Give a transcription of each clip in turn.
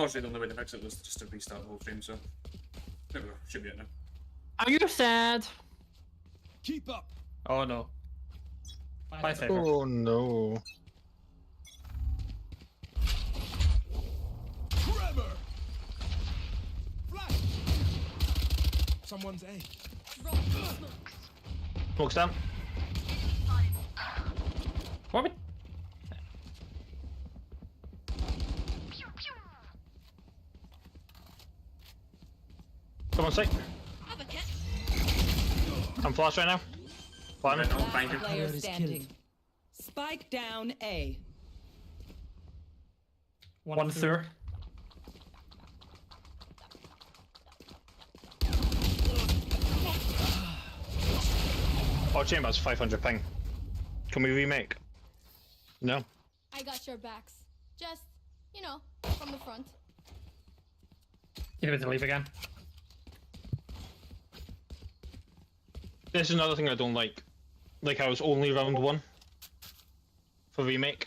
unfortunately, the only way to fix it was just to restart the whole stream, so there we go. Should be it now. Are you sad? Keep up. Oh no. Bye, Saver. Oh no. Tremor. Flash. Someone's A. Smoke's down. What? We... Come on, sight. I'm flash right now. Flying. No, thank you. Player standing. Spike down A. One through. Oh, Chamber's 500 ping. Can we remake? No. I got your backs. Just, you know, from the front. Give it to leave again. This is another thing I don't like. Like how it's only round 1 for remake.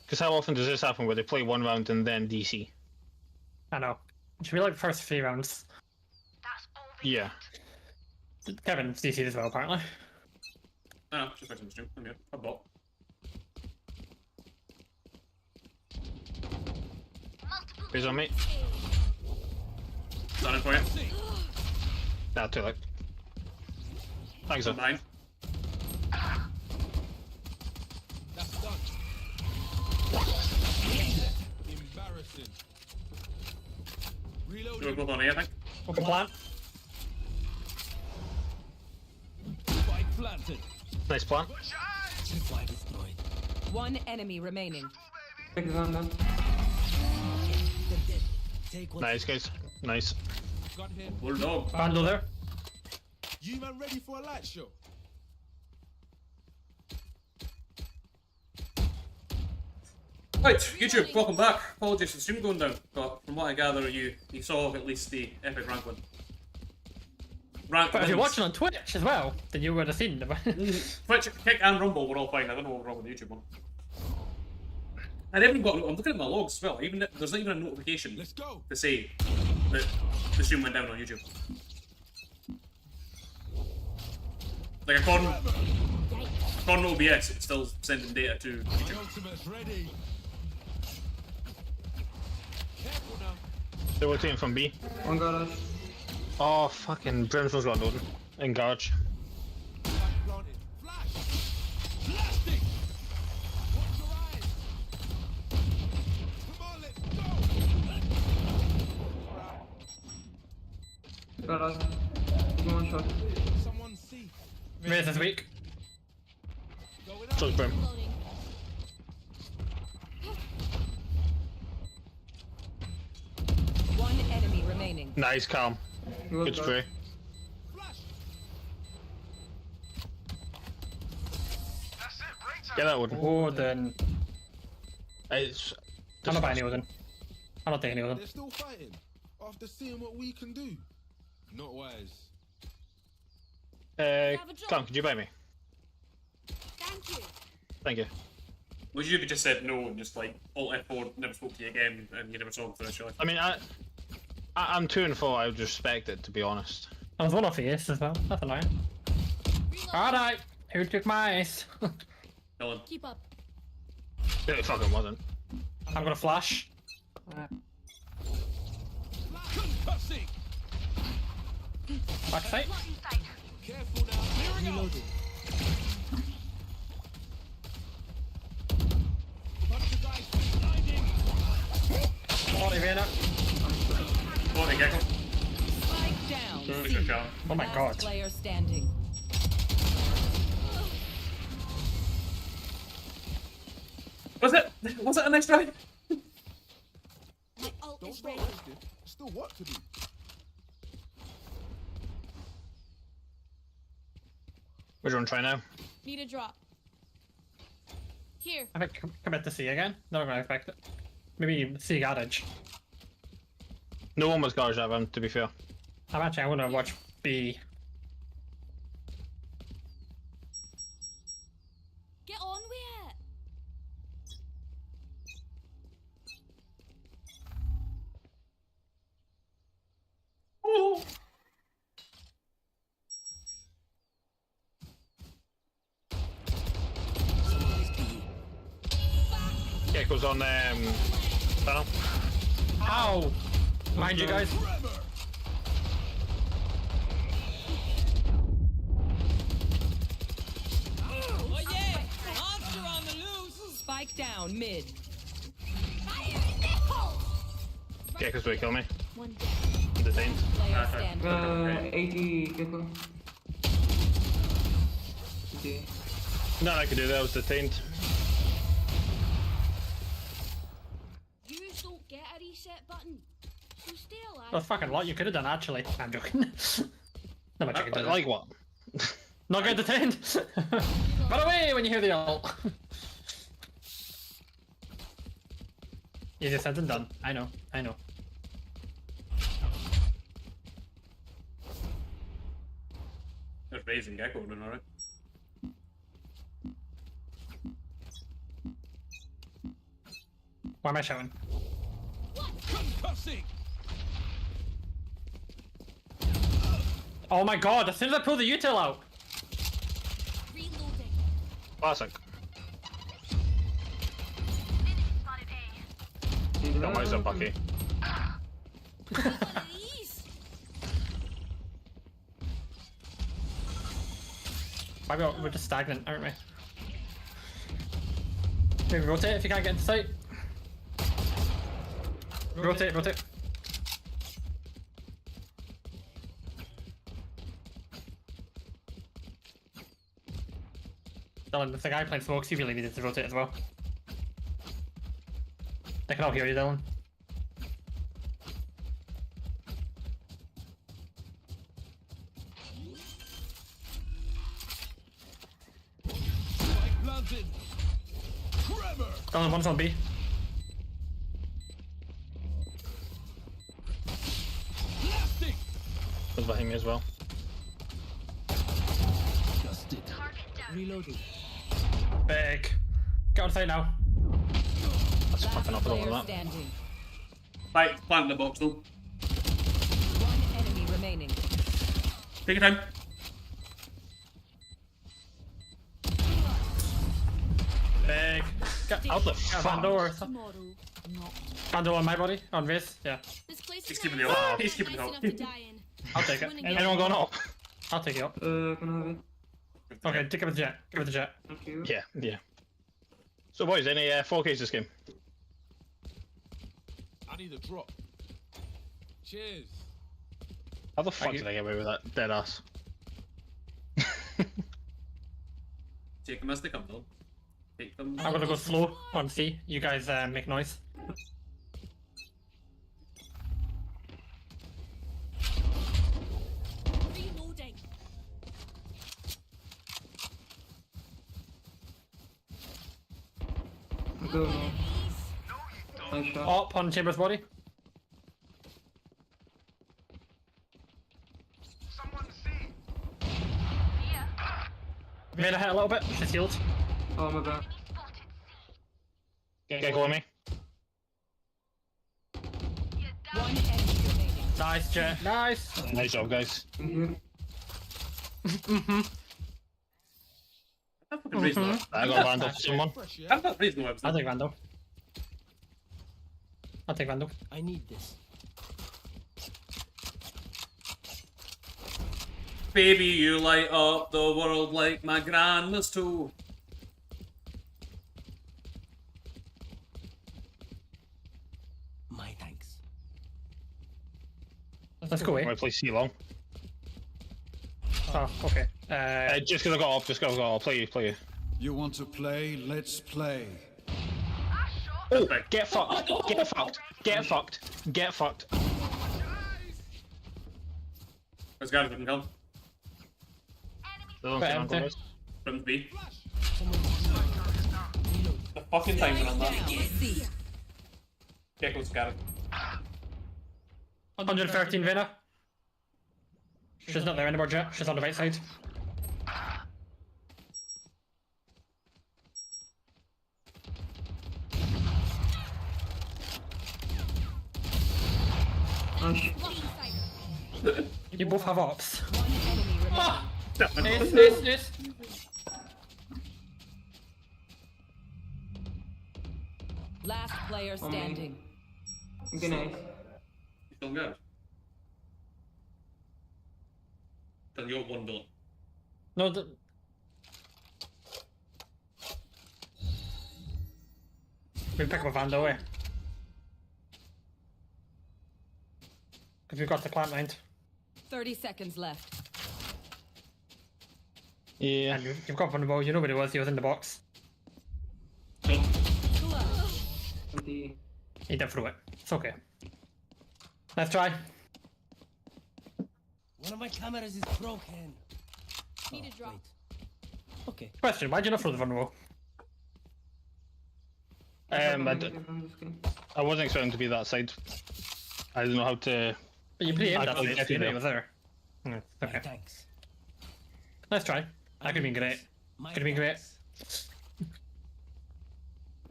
Because how often does this happen where they play 1 round and then DC? I know. It should be like the first 3 rounds. Yeah. Kevin's DC'd as well, apparently. No, just fixing the stream. I'm good. I bought. Who's on me? Done it for you. Nah, too late. Thanks, I'm sir. behind. That's done. Embarrassing. Do we Reloading. both on A, I think? Open plant. Spike planted. Nice plan. Supply destroyed. One enemy remaining. Take what? Nice, guys. Nice. Got him. Bulldog. Vandal there. You man ready for a light show? Right, YouTube, welcome back. Apologies for the stream going down, but from what I gather, you saw at least the epic rank win. Rank But if you're wins. watching on Twitch as well, then you would have seen them. Twitch, Kick, and Rumble were all fine. I don't know what was wrong with the YouTube one. I even got. I'm looking at my logs as well. Even there's not even a notification Let's go. to say that the stream went down on YouTube. Like according to OBS, it's still sending data to My YouTube. ultimate's ready. Careful now. They were taking from B. One garage. Oh, fucking Brimstone's got loading. In garage. Spike planted. Flash. Blasting. Watch your eyes. Come on, let's go. Garage. One shot. Someone see. Raise this week. Going up. So is Brim. Loading. One enemy remaining. Nice, calm. He was Good back. spray. Flash. Get that one. Odin. It's. I'm not buying Odin. I'm not taking Odin. They're still fighting after seeing what we can do. Not wise. Tom, could you buy me? Thank you. Thank you. Would you have just said no and just like alt F4, never spoke to you again, and you never saw him for the rest of your life? I mean, I'm 2 and 4. I would respect it, to be honest. I was one off the ace as well. That's annoying. Alright, who took my ace? Helen. Keep up. It fucking wasn't. I'm gonna flash. Concussing. Back sight. Careful now. Clearing out. Bunch of guys blinding. Sorry, Vayner. Oh, the gecko. Spike down. Good job. Oh my Last god. player standing. Was it a nice try? My ult Don't is start ready. resting. Still work to do. Which one try now? Need a drop. Here. I think commit to C again. Not gonna expect it. Maybe C garage. No one was garage that round, to be fair. I'm gonna watch B. Get on with it. Gecko's on tunnel. Ow! Mind you guys. Oh yeah! Monster on the loose! Spike down mid. Gecko's way to kill me. One Detained. Player standing. 80 Gecko. Okay. Nothing I could do there, I was detained. You don't get a reset button. So stay alive. That's fucking lot you could have done actually. I'm joking. Not much I can do. Like what? Not get detained. Run away when you hear the ult. Easier said than done. I know. I know. There's Raze and Gecko doing alright. Why am I shouting? Oh my god! As soon as I pull the util out. Reloading. Classic. Got my up, Bucky. One of these. We're just stagnant, aren't we? Maybe rotate if you can't get into sight. Rotate, rotate. Dylan, if the guy playing smokes, he really needed to rotate as well. They can all hear you, Dylan. Dylan, one's on B. Was behind me as well. Reloading. Big. Get on site now. That's fucking up over Player that. standing. Right, plant the box though. One enemy remaining. Take your time. Big. How the Got fuck? Vandal or something. Tomorrow. Not. Vandal on my body. On Wraith. Yeah. This place He's is keeping nice. the ult. It's He's keeping the nice ult. enough to die in. I'll take it. Winning Anyone going up? I'll take it up. Can I have it? Okay, take it with the jet. Give it the jet. Thank you. Yeah, yeah. So boys, any 4Ks this game? I need a drop. Cheers. How the fuck you. did I get away with that dead ass? Take them as they come though. Take them. I'm gonna go slow on C. You guys make noise. Reloading. Go now. Nice shot. Up on Chamber's body. Made a hit a little bit. She's healed. Oh my bad. Gecko on me. One enemy remaining. Nice, Jet. Nice. Nice job, guys. Thank you. I've fucking raised no webs. I got Vandal for someone. Fresh, yeah? I've got raised no webs. I'll take Vandal. I'll take Vandal. I need this. Baby, you light up the world like my grandma's too. My thanks. Let's go I away. play C long. Oh, okay. Just cause I got off, I'll play you. You want to play? Let's play. Oh, get fucked, get fucked, get fucked, get fucked. There's guys that can come. Don't But think I'm empty. going From B. The fucking timing on that. C. Gecko's got it. 113 Vena. She's not there anymore, Jet. She's on the right side. Nice. You both have ops. One enemy remaining. Nice, nice, nice. Last player standing. Good night. You still good? Then you got one bullet. No, we pick up a van, don't we? Because we've got the plant mind. 30 seconds left. Yeah. And you've got vulnerable, you know what it was, he was in the box. So, The He did through it. It's okay. Let's try. One of my cameras is broken. Need a drop. Wait. Okay. Question, why did you not throw the vulnerable? I I'm wasn't expecting to be that side. I didn't know how to. But you pretty aimed I at thought it, you you know did. he was there. Okay. My thanks. Let's try. That could have been great. My Could have been great. thanks.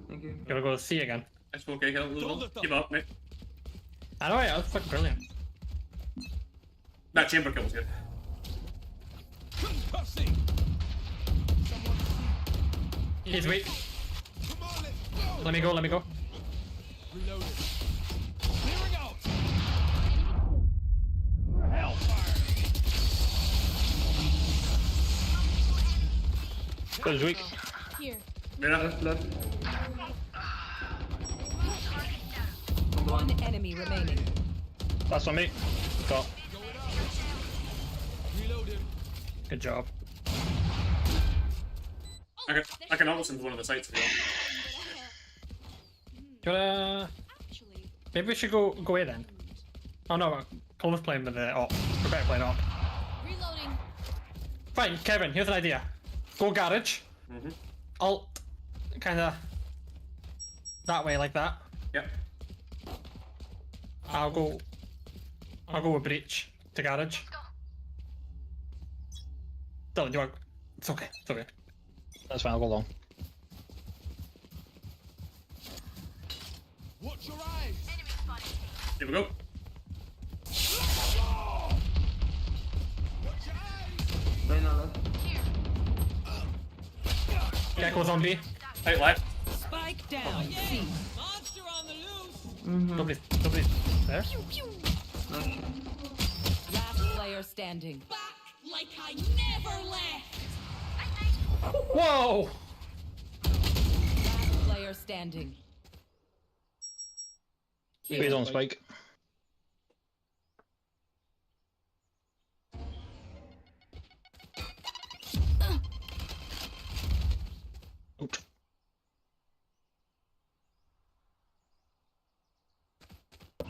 Thank you. Gotta go C again. it's okay, keep up, mate. I know, yeah, that's fucking brilliant. That chamber kill was good. He's weak. Come on, let's go. Let me go, let me go. Reloading. That was weak. Here. Yeah. Left. One enemy remaining. That's on me. Got. Reloading. Good job. I can almost into one of the sites if you want. Do you wanna... Actually, Maybe we should go A then. Oh no, Cole's playing with the op. We're better playing op. reloading. Fine, Kevin, here's an idea. Go garage. Alt. Kinda... That way, like that. Yep. I'll go with breach to garage. Dylan, do you want... It's okay, it's okay. That's fine. I'll go along. Watch your eyes. Here we go. Watch your eyes. Right now, left. Gecko's on B. Out live. Spike down. C. Monster on the loose. Nobody's there. Nice. Last player standing. Back like I never left. Whoa! Last player standing. He's on spike. Oops.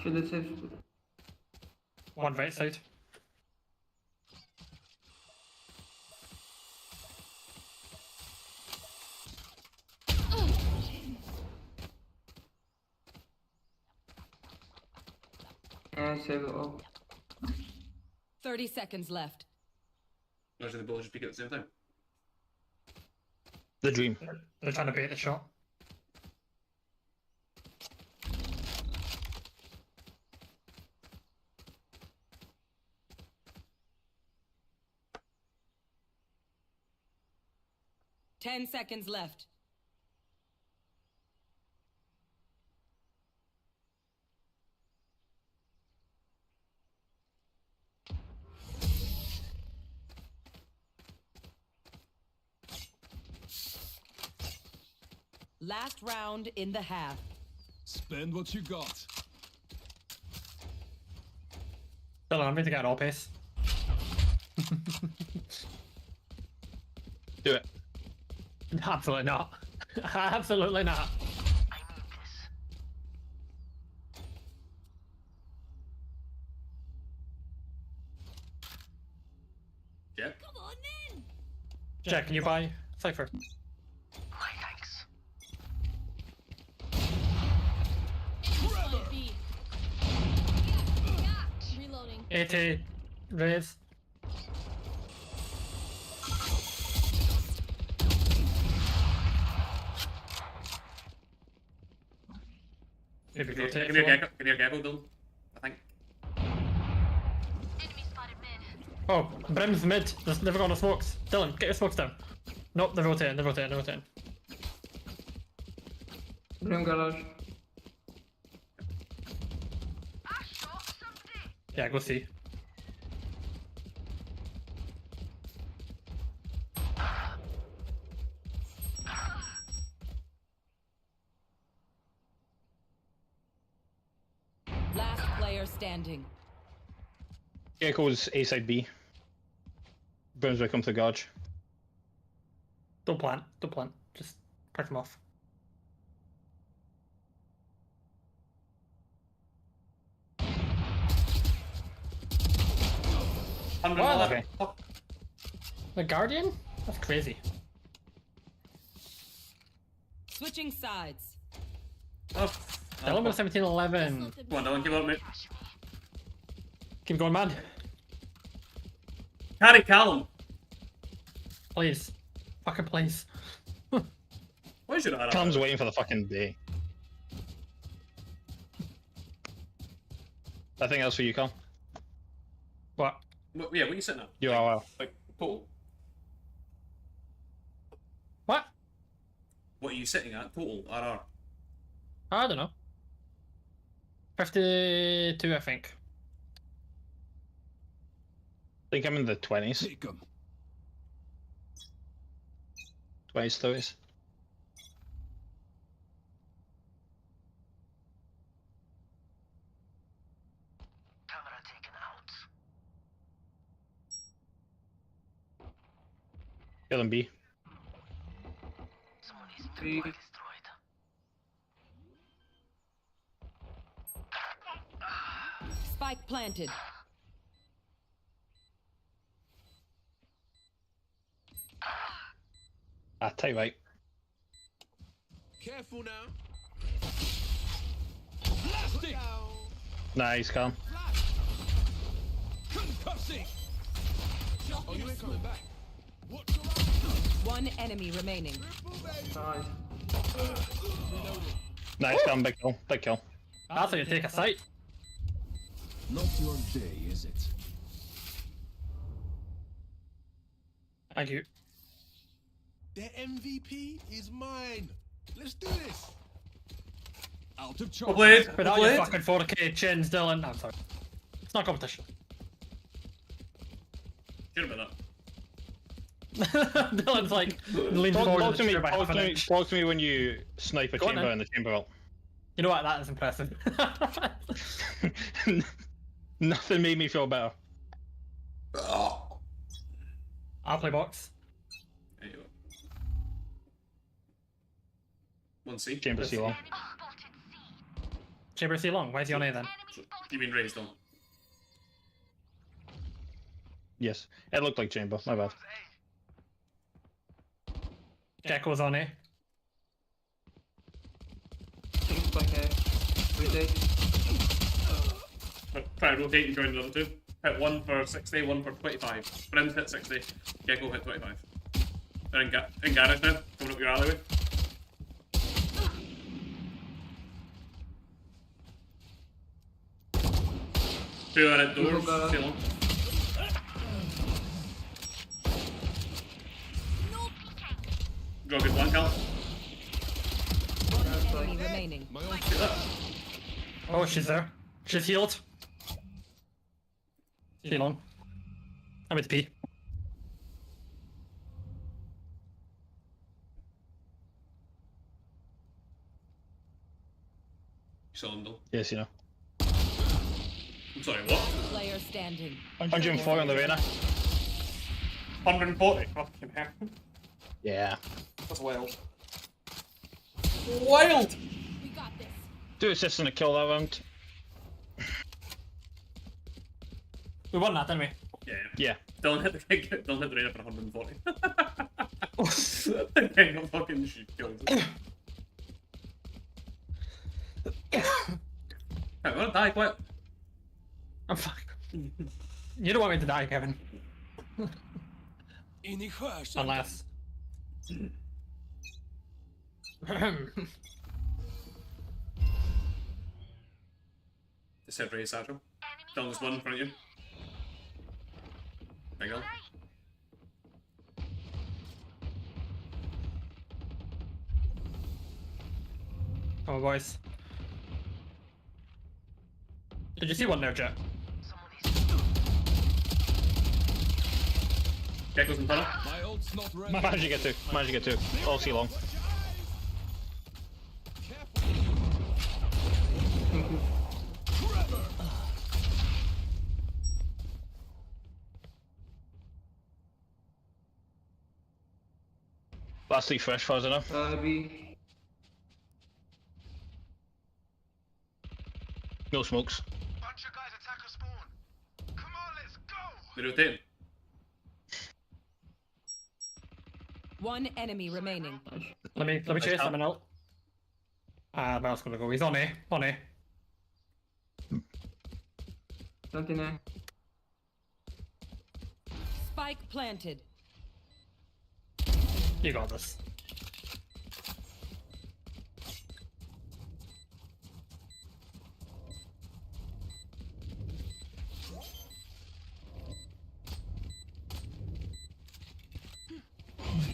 Should let's have One right side. save it all. 30 seconds left. Imagine the bullets just peek at the same time. The dream. They're trying to bait the shot. Ten seconds left. Last round in the half. Spend what you got. Dylan, I'm ready to get an all pace. Do it. Absolutely not. Absolutely not. Yeah. Come on then. Jack, can you buy Cypher? Forever. Reloading. 80 raise. Maybe go take Give me a one. gecko, give me a gecko, Dylan. I think. Oh, Brim's mid. There's never got no smokes. Dylan, get your smokes down. Nope, they're rotating, they're rotating, they're rotating. Room garage. Yeah, go see. Last player standing. Gecko's A side B. Brunswick comes to Gorge. Don't plant. Don't plant. Just pick them off. What? Okay. The Guardian? That's crazy. Switching sides. Oh. Dylan with 1711. Come on, Dylan, keep up, mate. Keep going, man. Carry Callum. Please. Fucking please. Why should I have Callum's waiting for the fucking day. I think that's for you, Callum. What? Yeah, what are you sitting at? You are well. Like, total? What? What are you sitting at? Total, RR? I don't know. 52, I think. I think I'm in the 20s. Take 'em. 20s, 30s. Kill him B. B. Spike planted. Ah, tight right. Careful now. Nice, Callum. Concussing. Oh, you ain't coming back. One enemy remaining. Nice. Nice, Callum. Big kill. Big kill. That's how you take a site. Not your day, is it? Thank you. Their MVP is mine. Let's do this. Out of Well charge. played. Well Without your played. fucking 4K chins, Dylan. No, I'm sorry. It's not competition. Should have been that. Dylan's like leaning Talk, forward talk to me. by half an Talk inch. to me when you snipe a Go on, chamber then. in the chamber vault. You know what? That is impressive. Nothing made me feel better. I'll play box. There you go. 1C. Chamber C long. Chamber C long. Why is he on A then? You mean raised on? Yes, it looked like chamber. My bad. Gecko's on A. Things like a Try to rotate and join the other two. Hit one for 60, one for 25. Friends hit 60, Gecko hit 25. They're in garage now, coming up your alleyway. Two are at doors, stay long. Got a good one, Cal. One enemy remaining. My own Get that. Oh, she's there. She's healed. C long. I'm with P. You saw him though. Yes, you know. I'm sorry, what? Player standing. 140 on the arena. 140? Fucking hell. Yeah. That's wild. Wild! We got this. 2 assists and a kill that round. We won that, didn't we? Yeah. Yeah. Don't hit the radar for 140. The king of fucking shit killed it. Hey, I'm gonna die quick. I'm fuck. You don't want me to die, Kevin. inigration. Unless. Just hit raise satchel. Dylan's one in front of you. There you go. Come on, boys. Did you see one there, Jet? Gecko's in tunnel. My ult's not ready. Managed to get two. Managed to get two. All C long. Last three fresh fuzz enough. B. No smokes. Bunch of guys attack a spawn. Come on, let's go. They're rotating. One enemy remaining. Let me chase him out. Mel's gonna go. He's on A. On A. Something there. Spike planted. You got this.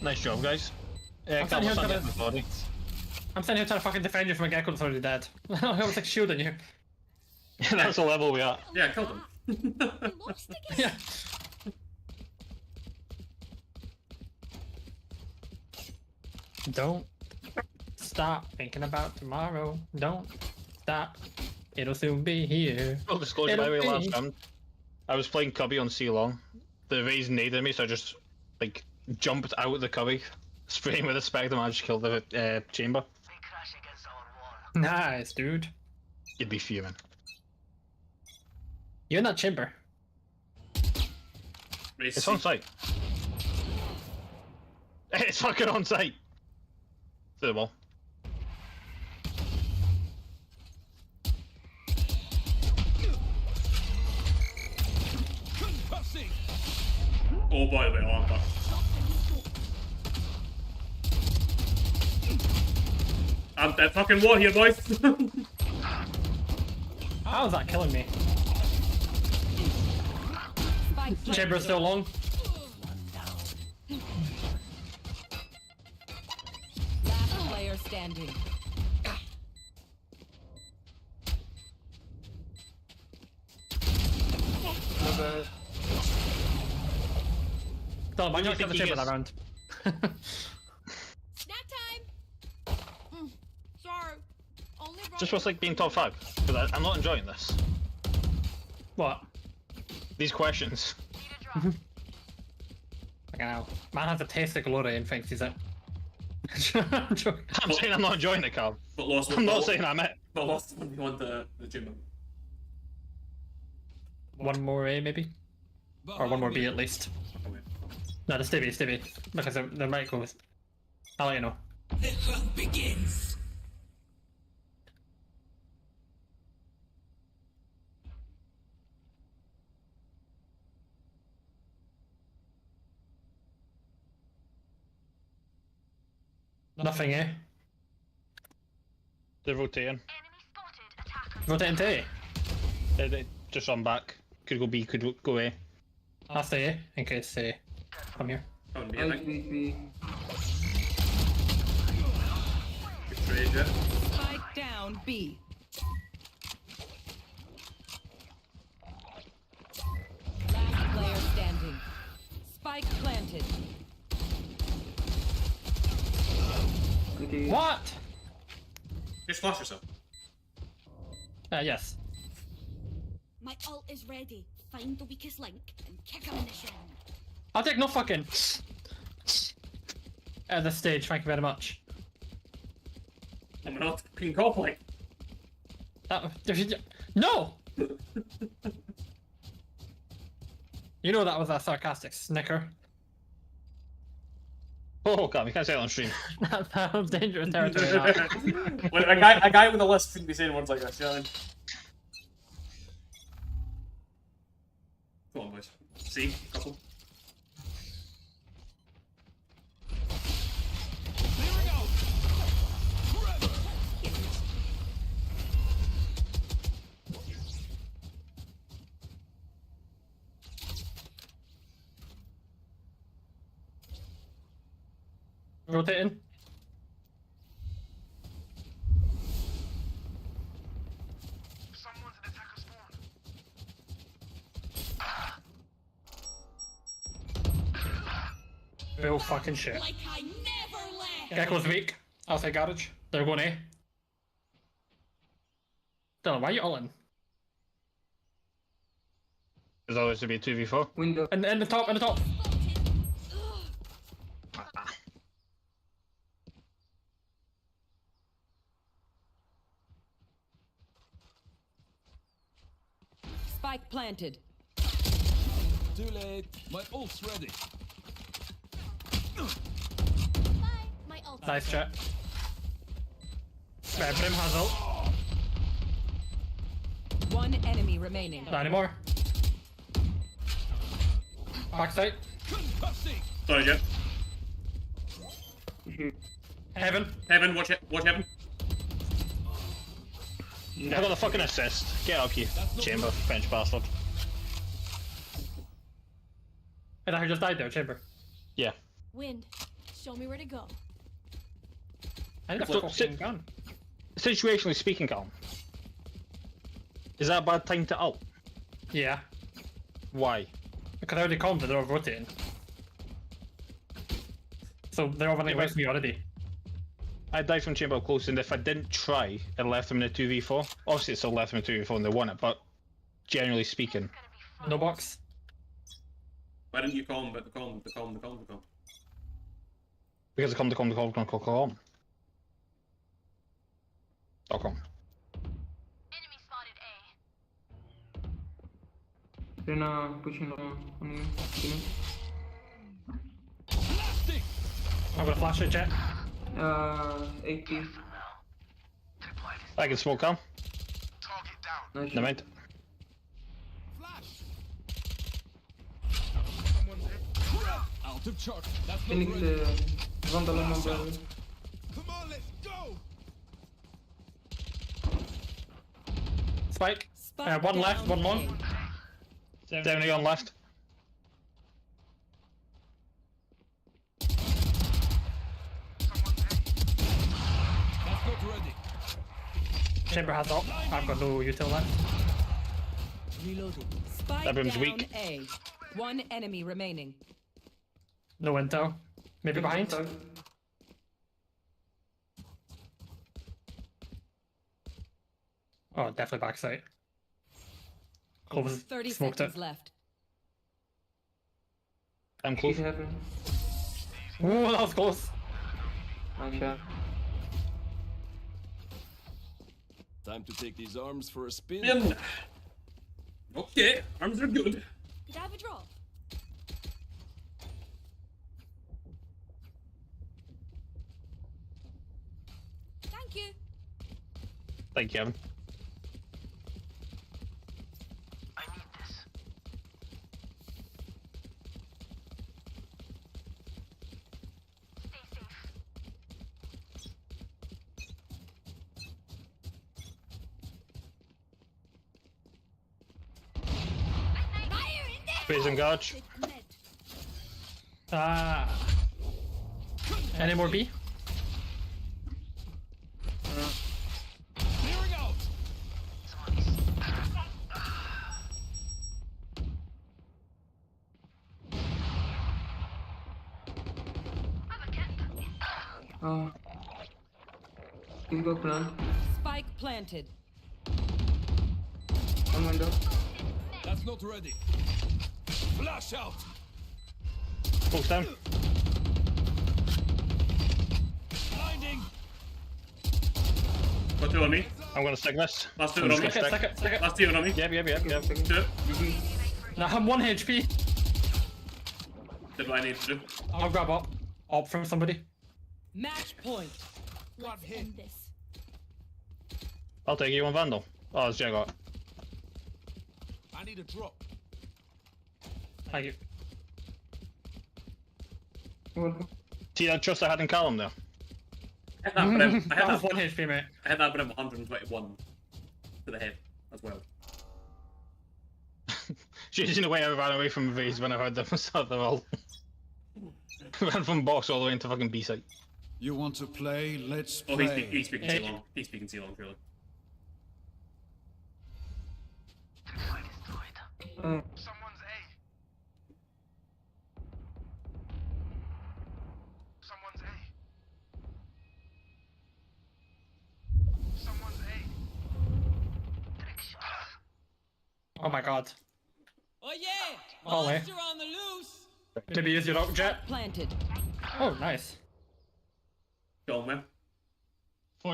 Nice job, guys. Yeah, I'm sitting here Calvin's trying not to- body. I'm sitting here trying to fucking defend you from a gecko that's already dead. I was like shielding you. That's the level we are. Yeah, I killed him. We lost again. Yeah. Don't stop thinking about tomorrow. Don't stop. It'll soon be here. Full disclosure, by the way, It'll last be- round, I was playing cubby on C long. The Raze naded me, so I just like jumped out of the cubby, spraying with a spectre, and I just killed the chamber. Nice, dude. You'd be fuming. You're in that chamber. Race It's C. on site. It's fucking on site. To the wall. Oh boy, wait, alarm clock. I'm dead fucking war here, boys. How is that killing me? Spike planted. Chamber's still long. Last player standing. Don't mind, do you you get the think he chamber that gets? round. Snack time. Sorry. Only Just what's like being top 5. Because I'm not enjoying this. What? These questions. Like, ow. Man has a taste of glory and thinks he's it. I'm joking. I'm saying I'm not enjoying it, Carl. But lost. I'm not saying I'm it. But lost when we won the chamber. One more A maybe? Or one more B at least. Oh, wait. No, the Stevie. Because the mic goes. I'll let you know. The hunt begins. Nothing, eh? They're rotating. Rotating to A. They just run back. Could go B, could go A. I'll stay A in case they come here. Oh, and B, I think. B. Good trade, yeah. Spike down B. Last player standing. Spike planted. Okay. What? Just flash yourself. Yes. My ult is ready. Find the weakest link and kick him in the shin. I'll take no fucking at this stage, thank you very much. I'm not fucking conflict. No! You know that was a sarcastic snicker. Oh, God, we can't say it on stream. That was dangerous territory. That. When a guy with a list shouldn't be saying words like this, you know what I mean? Come on, boys. See? Couple. Rotating. Real fucking shit. Like I never left. Gecko's weak. Outside garage. They're going A. Dylan, why are you all in? There's always to be a 2v4. Window. In the top, in the top. Spike planted. Too late. My ult's ready. Bye. My ult. Nice chat. Brim has ult. One enemy remaining. Not anymore. Backside. Concussing. Sorry, Jet. Heaven. Heaven, watch it. Watch Heaven. I got the fucking assist. Get up, you chamber, French bastard. And I just died there, chamber. Yeah. Wind. Show me where to go. I need a Look, fucking gun. Situationally speaking, Calm. Is that a bad time to ult? Yeah. Why? Because I already called them, they're all rotating. So they're all running away from me already. I died from chamber up close, and if I didn't try, it left them in a 2v4. Obviously, it still left them in a 2v4 and they won it, but generally speaking. No box. Why didn't you call him? But the call. Because I come. Rena pushing on you. Blasting. I'm gonna flash it, chat. 80. I can smoke Calm. Nice. Never mind. Flash. Out of charge. That's not Phoenix ready. Vandal on my brother. Come on, let's go. Spike. Spike One left, down one long. A. 70 on left. That's not ready. Chamber has ult. I've got no util left. Reloading. Spike That room's down weak. A. One enemy remaining. No intel. Maybe behind. Oh, definitely backside. Clovis 30 smoked seconds it. left. I'm She's close. heaven. Ooh, that was close. Nice shot. Time to take these arms for a spin. In. Okay, arms are good. Could I have a drop? Thank you. Thank you, Evan. Raising Gorge. Ah. Any more B? Clearing out. He's got plant. Spike planted. One window. That's not ready. Flash out. Smoke's down. Blinding. Got two on me. I'm gonna stick this. Last two I'm on just me. gonna Second, second. Last two on me. Yep. Two. Now I'm 1 HP. Did what I need to do. I'll grab up. Up from somebody. Match point. Let's end this. I'll take you on Vandal. Oh, it's Jago. I need a drop. Thank you. Welcome. See that trust I had in Callum there? I had that Brim. That was 1 HP, mate. I had that Brim 121 to the head as well. She's in a way I ran away from Vase when I heard them, so they're all ran from box all the way into fucking B site. You want to play? Let's Oh, play. he's speaking Hey. too long. He's speaking too long, surely. Oh my god. Oh yeah! Ollie. Monster on the loose! Maybe use your ult jet. Planted. Oh, nice. Go on, man.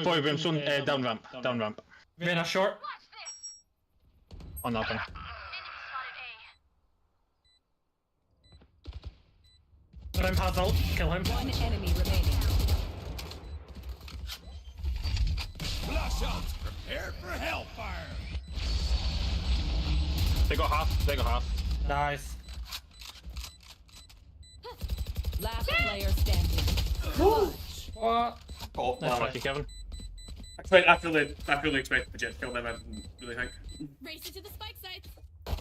Fire brimstone, down ramp, down ramp. Reyna short. On that one. Rim has ult. Kill him. One enemy remaining. Flash out! Prepare for hellfire! They got half, they got half. Nice. Last player standing. What? Oh, That's wow. Lucky Kevin. I fully expected the jet to kill them, I didn't really think. Race it to the spike sites.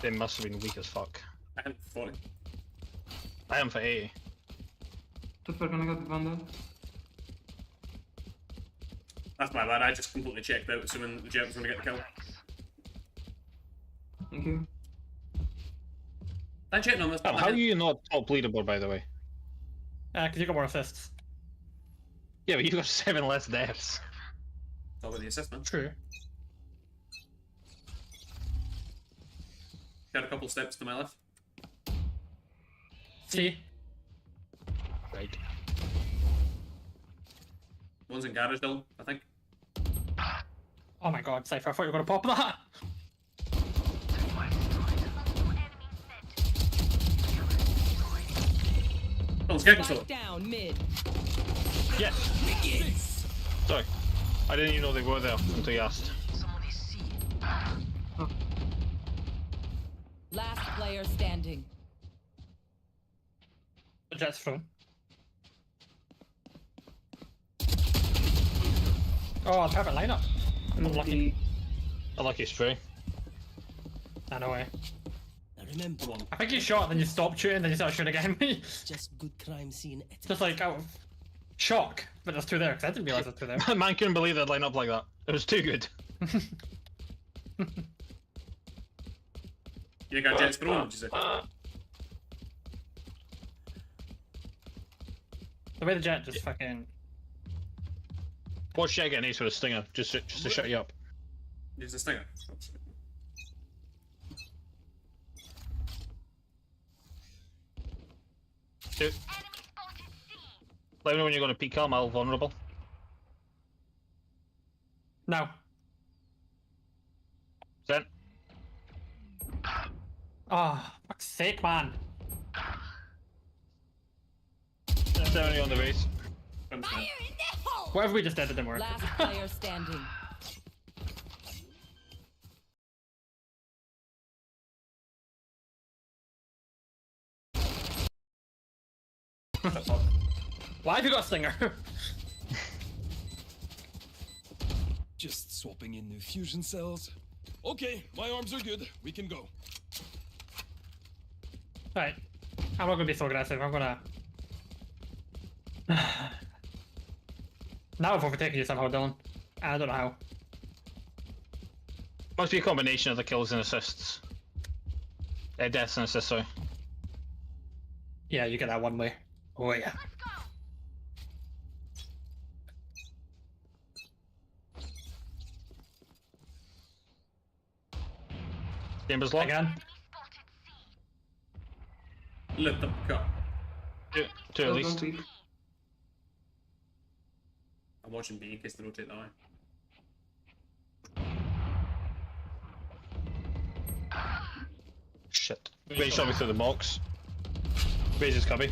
They must have been weak as fuck. I hadn't thought it. I am for 80. Top are gonna go to Vandal. That's my bad, I just completely checked out assuming the jet was going to get the kill. Thank you. That jet numbers. How are you not top leaderboard, by the way? Cause you got more assists. Yeah, but you got 7 less deaths. It's all about the assist, man. True. Got a couple steps to my left. See? Right. One's in garage still, I think. Oh my god, Cypher, I thought you were gonna pop that. Oh, scared control. Spike down mid. Yes! Sorry. I didn't even know they were there until you asked. Last player standing. The jet's thrown. Oh, perfect lineup. Lucky. A lucky spray. I know way. Now remember, I think you shot, then you stopped shooting, then you started shooting again. just good crime scene. Just like out of shock, but there's two there, because I didn't realise there's two there. Man couldn't believe they'd line up like that. It was too good. You got jets thrown, did you say? The way the jet just fucking... Watch Jet get an ace with a stinger, just to shut you up. Use the stinger. Let me know when you're going to peek. I'm all vulnerable. No. Sent. Oh, fuck's sake, man. Down on the base. Whatever we just did, it didn't work. Last player standing. Why have you got a stinger? Just swapping in new fusion cells. Okay, my arms are good. We can go. Right. I'm not gonna be so aggressive, I'm gonna... Now I've overtaken you somehow, Dylan. And I don't know how. Must be a combination of the kills and assists. Deaths and assists, sorry. Yeah, you get that one way. Oh yeah. Chambers locked. Again. Let them go. Two at least. I'm watching B in case they rotate that way. Shit. Raze shot me through the box. Raze is cubby.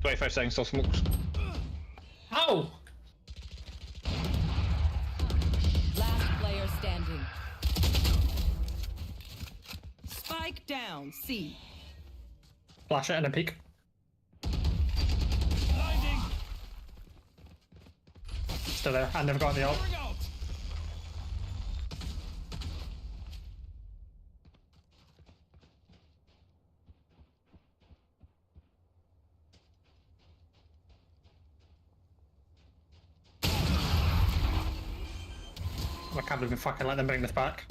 25 seconds till smokes. Ow! Last player standing. Spike down C. Flash it and then peek. Blinding. Still there. I never got the ult. Pouring out. I can't believe we fucking let them bring this back.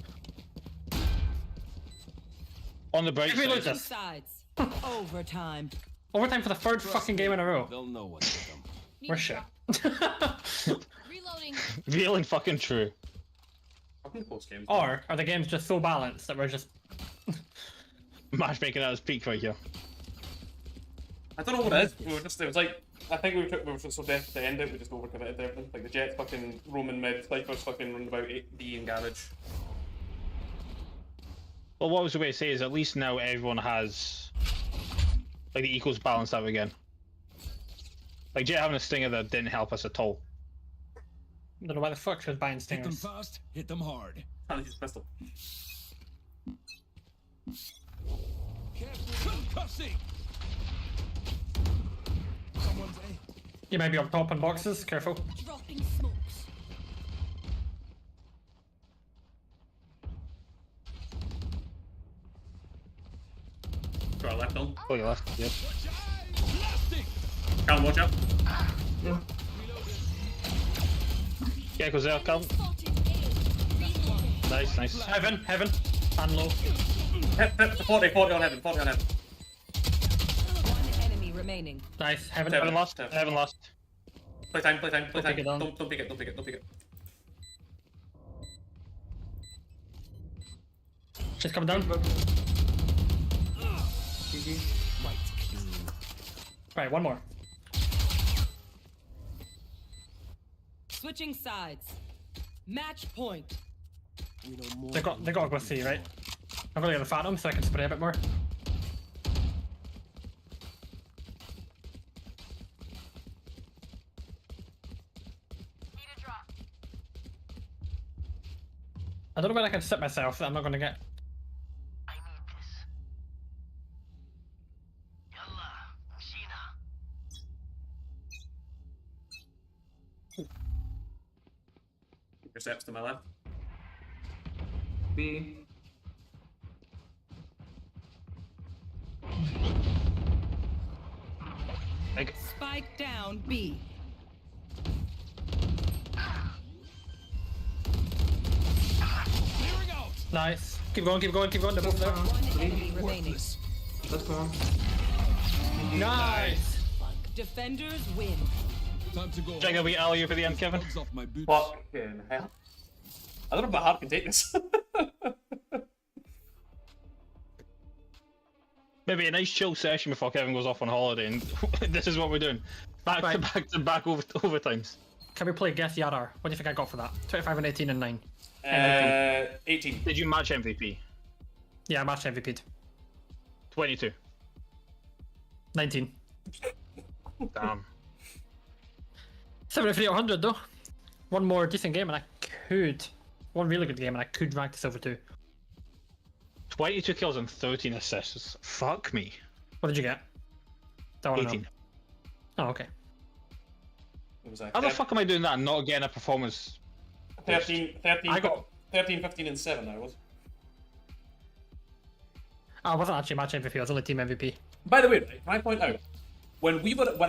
On the bright If we lose side. Two this. sides. Overtime. Overtime for the third Trust fucking me, game in a row. They'll know what to come. We're shit. Reloading. Real and fucking true. in the post games. Or are the games just so balanced that we're just... Matchmaking at its peak right here. I don't know what it is. We were just, it was like, I think we were just so desperate to end it, we just overcommitted to everything. Like the Jets fucking Roman mid, Cypher's fucking round about 8D in garage. Well, what I was going to say is at least now everyone has like the equals balanced out again. Like Jet having a stinger that didn't help us at all. I don't know why the fuck she was buying Hit them stingers. fast, hit them hard. I use pistol. Concussing! Someone's A. You may be up top in boxes, careful. Dropping smokes. To our left, Dylan. Oh, you left. Yep. Blasting! Calm, watch out. Yeah. Yeah, goes there, Cal. Spotted A. Reloading. Nice. Heaven. Stand low. Hit 40 on heaven, 40 on heaven. One enemy remaining. Nice, heaven. Heaven. Heaven lost. Play time. Don't pick it down. Don't pick it. She's coming down. GG. Right, one more. Switching sides. Match point. We know more. They got to go C, right? I'm gonna get the Phantom so I can spray a bit more. I don't know where I can sit myself that I'm not gonna get. I need this. Yalla, Sheena. Your steps to my left. B. Like, Spike down B. Clearing out! Nice. Keep going. They're both there. One enemy remaining. Worthless. Let's go. Nice. Defenders win. Time to go. check out the alley for the end, Kevin. Bugs off my boots. Fucking hell. I don't know if my heart can take this. Maybe a nice chill session before Kevin goes off on holiday, and this is what we're doing. Back to back overtimes. Can we play Guess Yadar? What do you think I got for that? 25 and 18 and 9. 18. Did you match MVP? Yeah, I matched MVP'd. 22. 19. Damn. 73 out of 100 though. One more decent game and I could. One really good game and I could rank to Silver 2. 22 kills and 13 assists. Fuck me. What did you get? Don't wanna know. 18. Oh, okay. It was How the fuck am I doing that and not getting a performance? 13, I got- 13, 15, and 7 I was. I wasn't actually match MVP, I was only team MVP. By the way, right, can I point out, when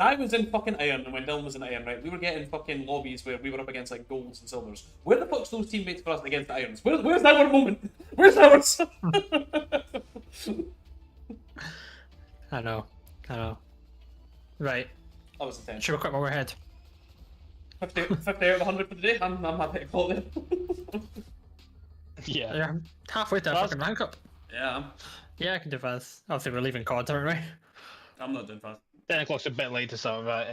I was in fucking Iron and when Dylan was in Iron, right, we were getting fucking lobbies where we were up against like golds and silvers. Where the fuck's those teammates for us against the Irons? Where's our moment? Where's ours? I know. Right. That was intense. Should we quit while we're ahead? 50 out of 100 for the day. I'm happy to call it. Yeah. Yeah, halfway to a That's- fucking rank up. Yeah, Yeah, I can do fast. Obviously we're leaving COD, aren't we? I'm not doing fast. 10 o'clock's a bit late to start that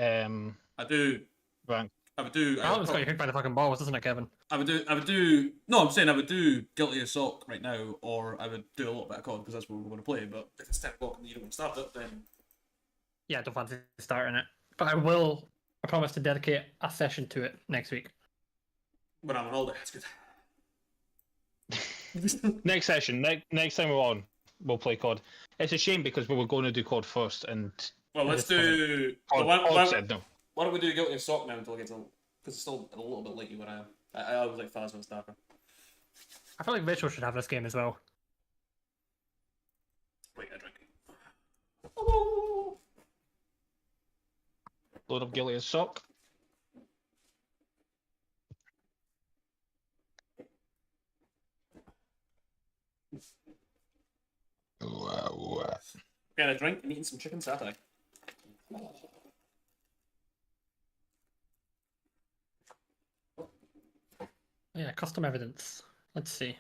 I do. rank. I would do. I almost got you hit by the fucking balls, doesn't it, Kevin? I would do. No, I'm saying I would do Guilty as Sock right now, or I would do a little bit of COD because that's what we're going to play. But if it's 10 o'clock and you don't want to start it, then Yeah, I don't fancy starting it. But I promise to dedicate a session to it next week. when I'm on holiday, that's good. Next session, next time we're on, we'll play COD. It's a shame because we were going to do COD first, and Well, let's do. COD, COD said no. Why don't we do Guilty as Sock now until I get to? Because it's still a little bit late where I am. I always like Phasma and Starper. I feel like Rachel should have this game as well. Wait, I drink. Load up Guilty as Sock. Getting a drink and eating some chicken satay. Yeah, custom evidence. Let's see.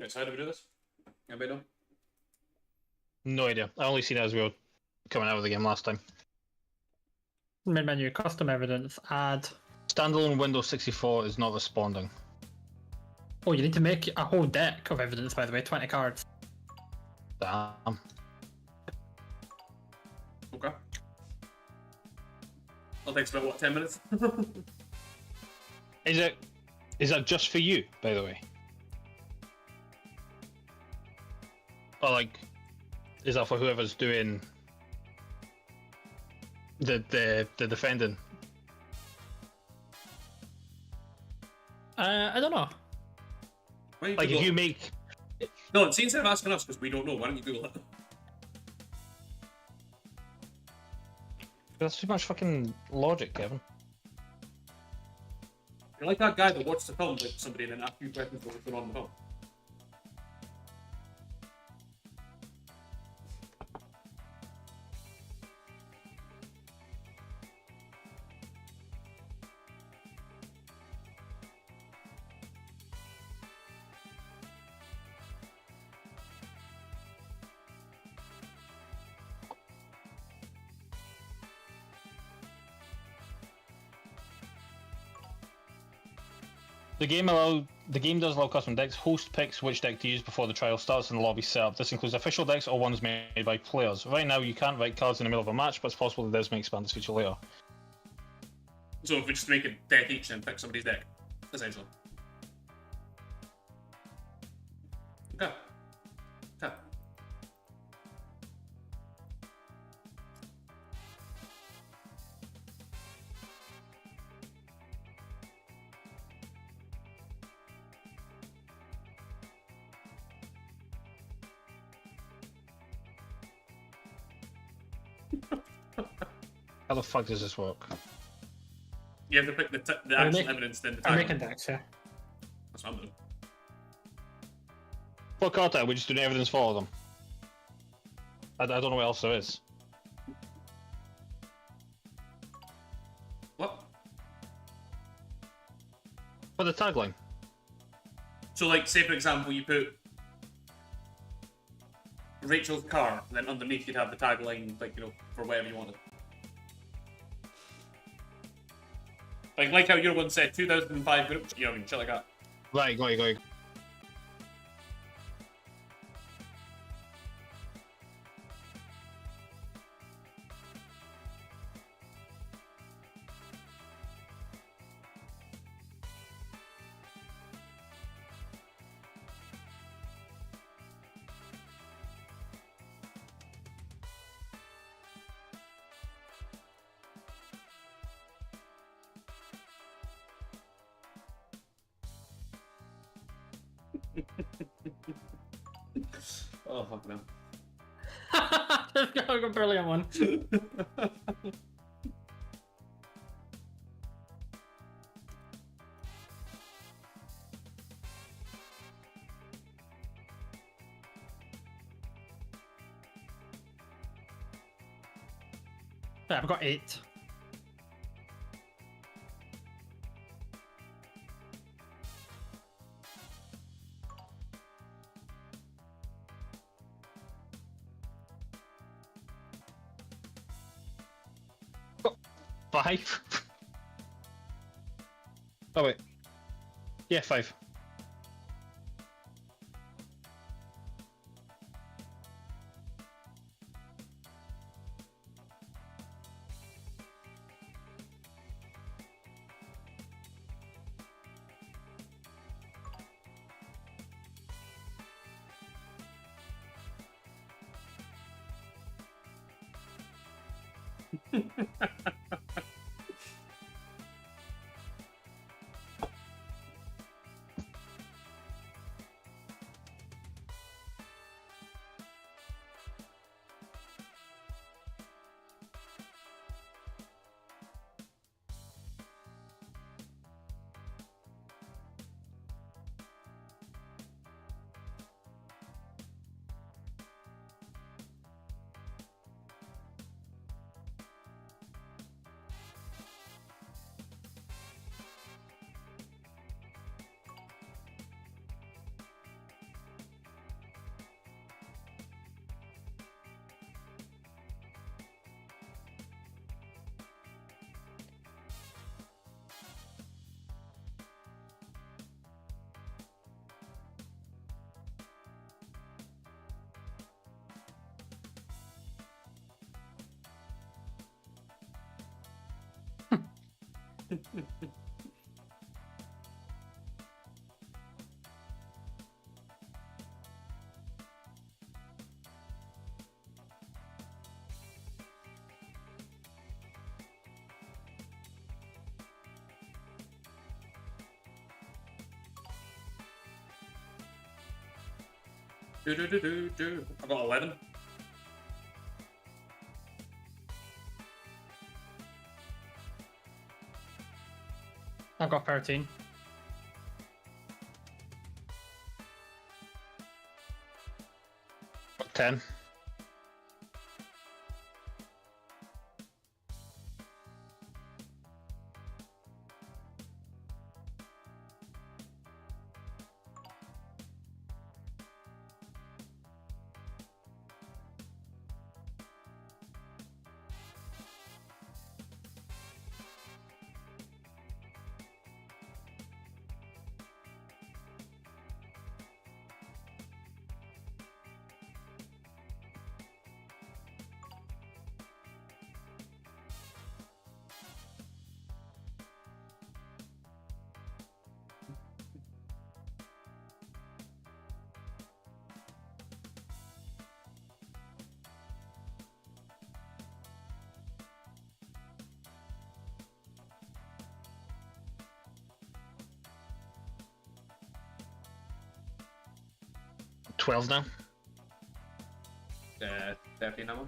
Okay, so how do we do this? Anybody know? No idea. I only seen it as we were coming out of the game last time. Main menu, custom evidence, add. Standalone Windows 64 is not responding. Oh, you need to make a whole deck of evidence, by the way, 20 cards. Damn. Okay. That takes about, what, 10 minutes? Is that just for you, by the way? Or like, is that for whoever's doing the defending? I don't know. Like if you make... No, see, instead of asking us, because we don't know, why don't you Google it? That's too much fucking logic, Kevin. You're like that guy that watched the film with somebody and then asked you questions about what's going on in the film. The game does allow custom decks. Host picks which deck to use before the trial starts and the lobby setup. This includes official decks or ones made by players. Right now, you can't write cards in the middle of a match, but it's possible that this may expand this feature later. So if we just make a deck each and pick somebody's deck, essentially. Okay. Okay. How the fuck does this work? You have to pick the actual evidence, then the I'm title. making decks, yeah. That's what I'm doing. What card type? We just doing evidence for all of them. I don't know what else there is. What? For the tagline. So, like, say for example, you put Rachel's car, and then underneath you'd have the tagline, like, you know, for whatever you wanted. Like how your one said 2005 group, you know what I mean, shit like that. Right, go ahead. Oh, fuck no. I've got a brilliant one. Yeah, I've got 8. Five? Oh wait. Yeah, 5. I got 11. I've got 13. Got 10. $12 now. 13 now.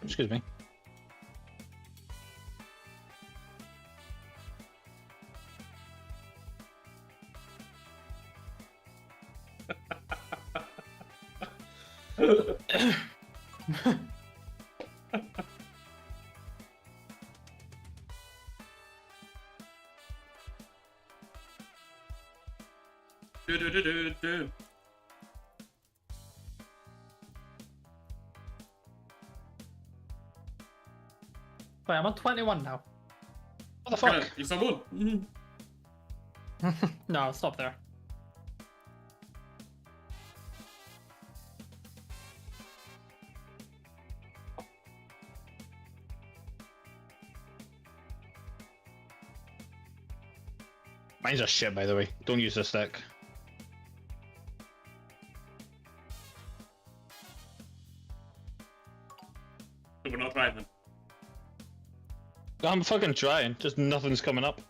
Excuse me. Do. Wait, I'm on 21 now. What the fuck? You still going? No, I'll stop there. Mine's a shit, by the way. Don't use this deck. We're not trying them. I'm fucking trying. Just nothing's coming up.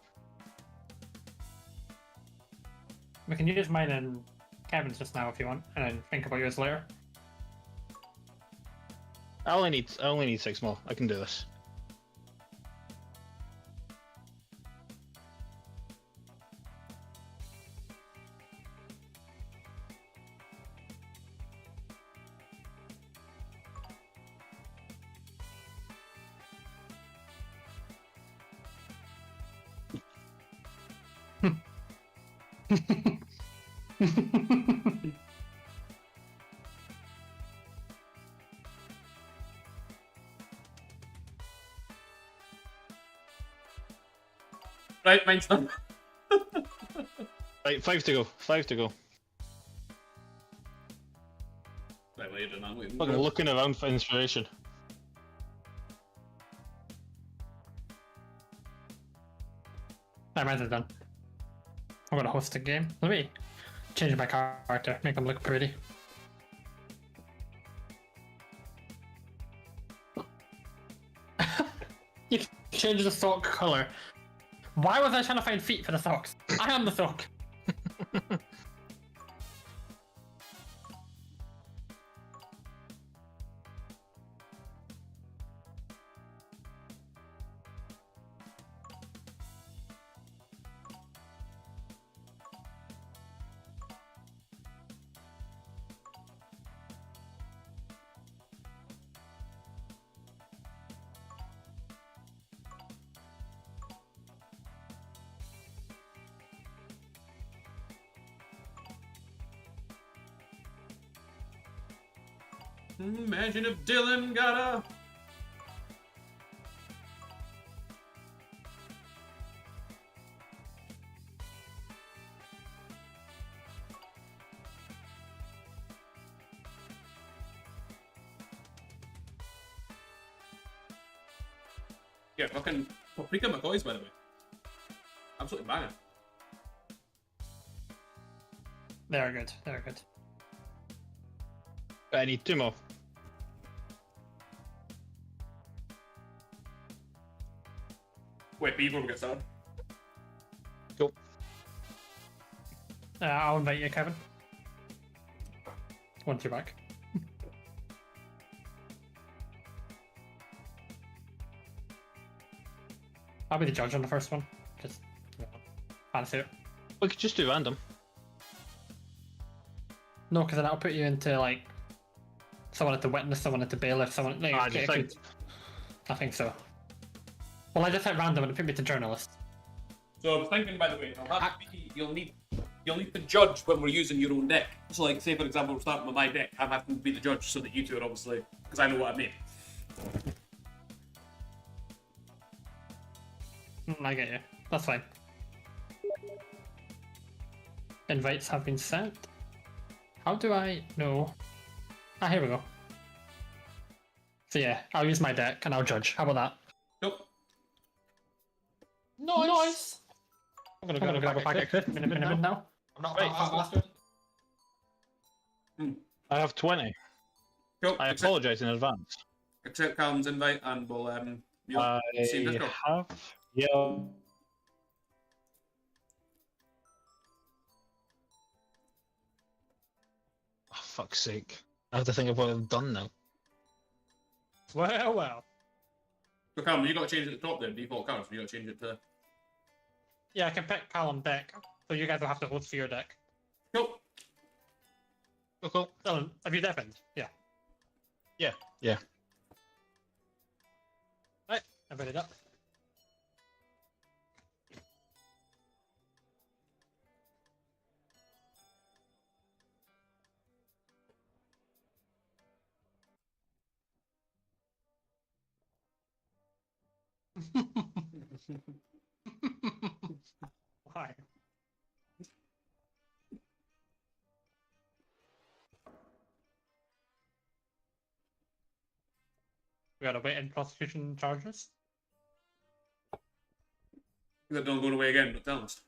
We can use mine and Kevin's just now if you want, and then think about yours later. I only need 6 more. I can do this. Right, mine's done. Right, 5 to go. 5 to go. Right, well, you're doing that. Wait, Fucking looking around for inspiration. Right, mine's done. I'm gonna host a game. Let me change my character, make him look pretty. You can change the sock color. Why was I trying to find feet for the socks? I am the sock. Imagine if Dylan got a... Yeah, fucking Paprika McCoys, by the way. Absolutely banging. They're good, they're good. I need 2 more. Wait, before we get started. Cool. I'll invite you, Kevin. Once you're back. I'll be the judge on the first one. Just, you know, fancy it. We could just do random. No, because then I'll put you into, like, someone at the witness, someone at the bailiff, someone... Like, Ah, do you think? I think so. Well, I just said random and it put me to journalist. So I was thinking, by the way, I'll have to be, you'll need to judge when we're using your own deck. So, like, say for example, we're starting with my deck, I'm having to be the judge so that you two are obviously, because I know what I made. I get you. That's fine. Invites have been sent. How do I know? Ah, here we go. So yeah, I'll use my deck and I'll judge. How about that? Nope. Nice. I'm gonna grab a packet crisp in a minute now. I'm not Right. last one. I have 20. Cool. I apologise in advance. Accept Callum's invite and we'll I see you Discord. have... Yeah. Oh, fuck's sake. I have to think of what I've done now. Well, well. So Callum, you got to change it at the top there, default cards. You got to change it to... Yeah, I can pick Callum deck, so you guys will have to host for your deck. Cool. Cool. Dylan, have you deafened? Yeah. Yeah. Yeah. Right, I've read it up. Why? We gotta wait in prosecution charges. That don't go away again, but tell us.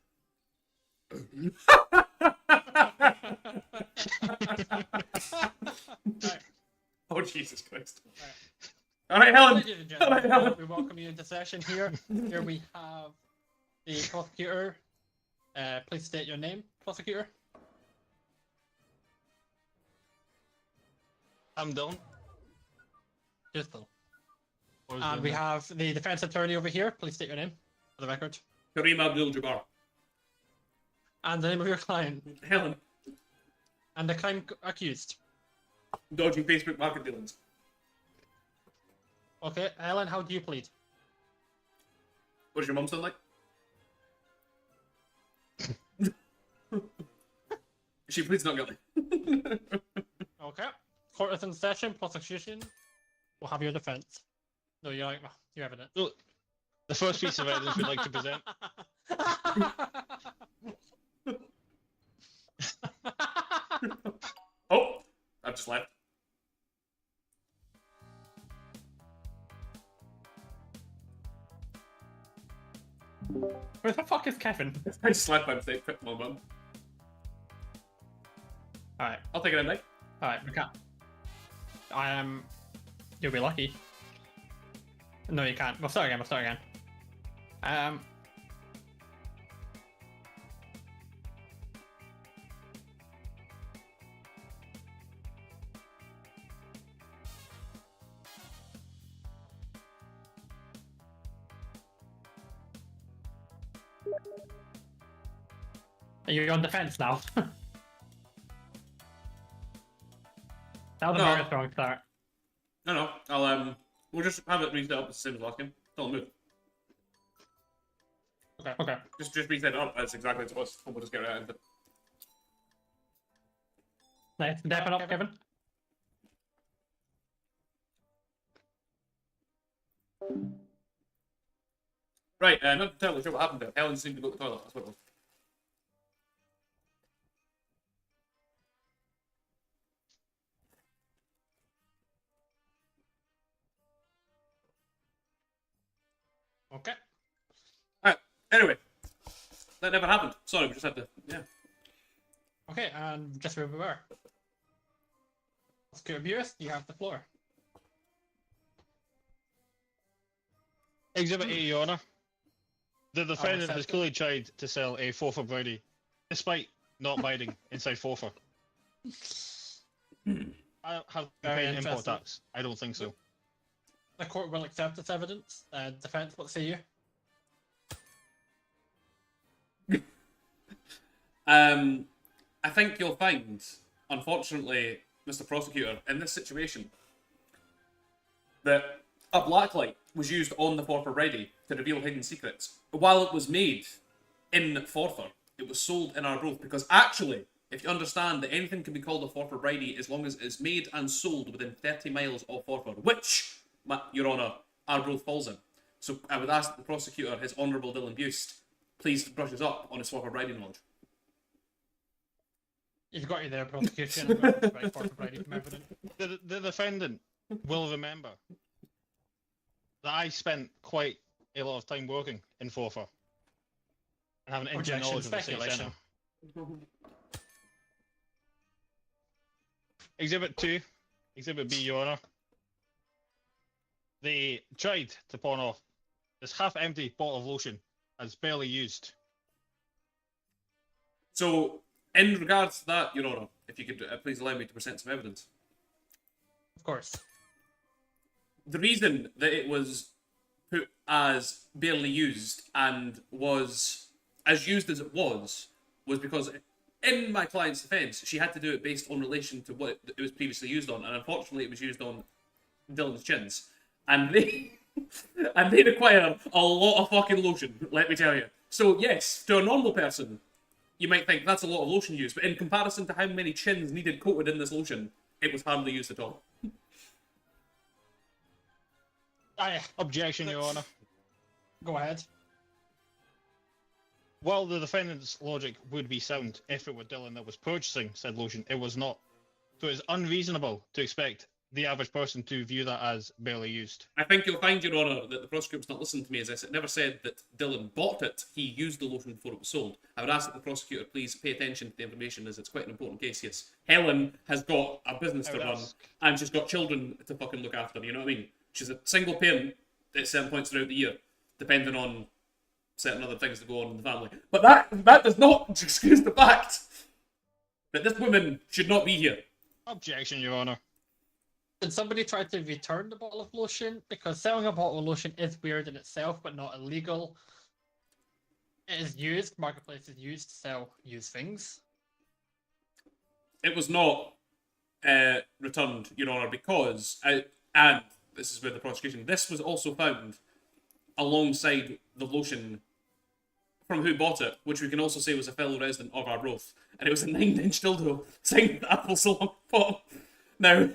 Right. Oh, Jesus Christ. Alright, Helen. Ladies and gentlemen, we welcome you into session here. Here we have the prosecutor. Please state your name, prosecutor. I'm done. Distal. And we have the defense attorney over here. Please state your name for the record. Kareem Abdul-Jabbar. And the name of your client. Helen. And the crime accused. Dodging Facebook market dealings. Okay, Ellen, how do you plead? What does your mum sound like? She pleads not guilty. Okay. Court is in session. Prosecution will have your defense. No, you're like, your evidence. So, the first piece of evidence we'd like to present Oh, I've just left. Where the fuck is Kevin? I just left by mistake. Quick moment. Alright, I'll take it in, Mike. alright, we can't. I am. You'll be lucky. No, you can't. We'll start again. We'll start again. Are you on defense now? That was a No. very strong start. No, I'll we'll just have it reset up the same as last game. Don't move. Okay. Just reset it up. That's exactly as it was. We'll just get right into it. Nice. Step it up, Kevin. Right, not entirely sure what happened there. Helen seemed to go to the toilet. That's what it was. Okay. Alright, anyway. That never happened. Sorry, we just had to. Yeah. Okay, and just where we were. Let's go, viewers. You have the floor. Exhibit A, Your Honour. The defendant has accepted. clearly tried to sell a Forfar Brownie, despite not biding inside Forfar. I have Very paid import interesting. tax. I don't think so. The court will accept this evidence. Defense, what say you? I think you'll find, unfortunately, Mr. Prosecutor, in this situation, that a blacklight was used on the Forfar Ready to reveal hidden secrets. While it was made in Forfar, it was sold in Arbroath because actually, if you understand that anything can be called a Forfar Ready as long as it's made and sold within 30 miles of Forfar, which, Your Honour, Arbroath falls in. So I would ask the prosecutor, His Honourable Dylan Bust, please brush us up on his Forfar Ready knowledge. He's got you there, prosecution. I'm going to write for Friday from evidence. The defendant will remember that I spent quite a lot of time working in Forfar and have an intimate Objection, knowledge of the city speculation. centre. Exhibit 2, Exhibit B, Your Honour. They tried to pawn off this half-empty bottle of lotion as barely used. So, in regards to that, Your Honour, if you could please allow me to present some evidence. Of course. The reason that it was put as barely used and was as used as it was because, in my client's defence, she had to do it based on relation to what it was previously used on, and unfortunately it was used on Dylan's chins. And they require a lot of fucking lotion, let me tell you. So yes, to a normal person, you might think that's a lot of lotion used, but in comparison to how many chins needed coated in this lotion, it was hardly used at all. Objection, Your Honour. Go ahead. While the defendant's logic would be sound if it were Dylan that was purchasing said lotion, it was not. So it's unreasonable to expect the average person to view that as barely used. I think you'll find, Your Honour, that the prosecutor's not listening to me as I said. Never said that Dylan bought it. He used the lotion before it was sold. I would ask that the prosecutor please pay attention to the information as it's quite an important case, yes. Helen has got a business to run and she's got children to fucking look after, you know what I mean? She's a single parent at certain points throughout the year, depending on certain other things that go on in the family. But that does not excuse the fact that this woman should not be here. Objection, Your Honour. Did somebody try to return the bottle of lotion? Because selling a bottle of lotion is weird in itself, but not illegal. It is used, marketplace is used to sell used things. It was not returned, Your Honour, because, and this is where the prosecution, this was also found alongside the lotion from who bought it, which we can also say was a fellow resident of Arbroath, and it was a 9-inch dildo signed with Apple Salon Pop. Now,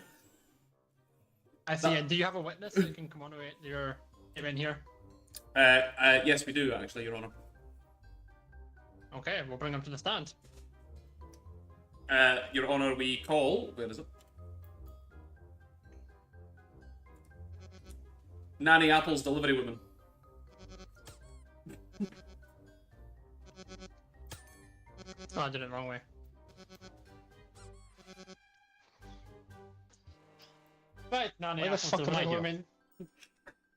I see. And do you have a witness who can come on you're in here? yes, we do actually, Your Honour. Okay, we'll bring him to the stand. Your Honor, we call. Where is it? Nanny Apple's delivery woman. Oh, I did it the wrong way. Right, Nanny Why the Apple's fuck am I delivery here? woman.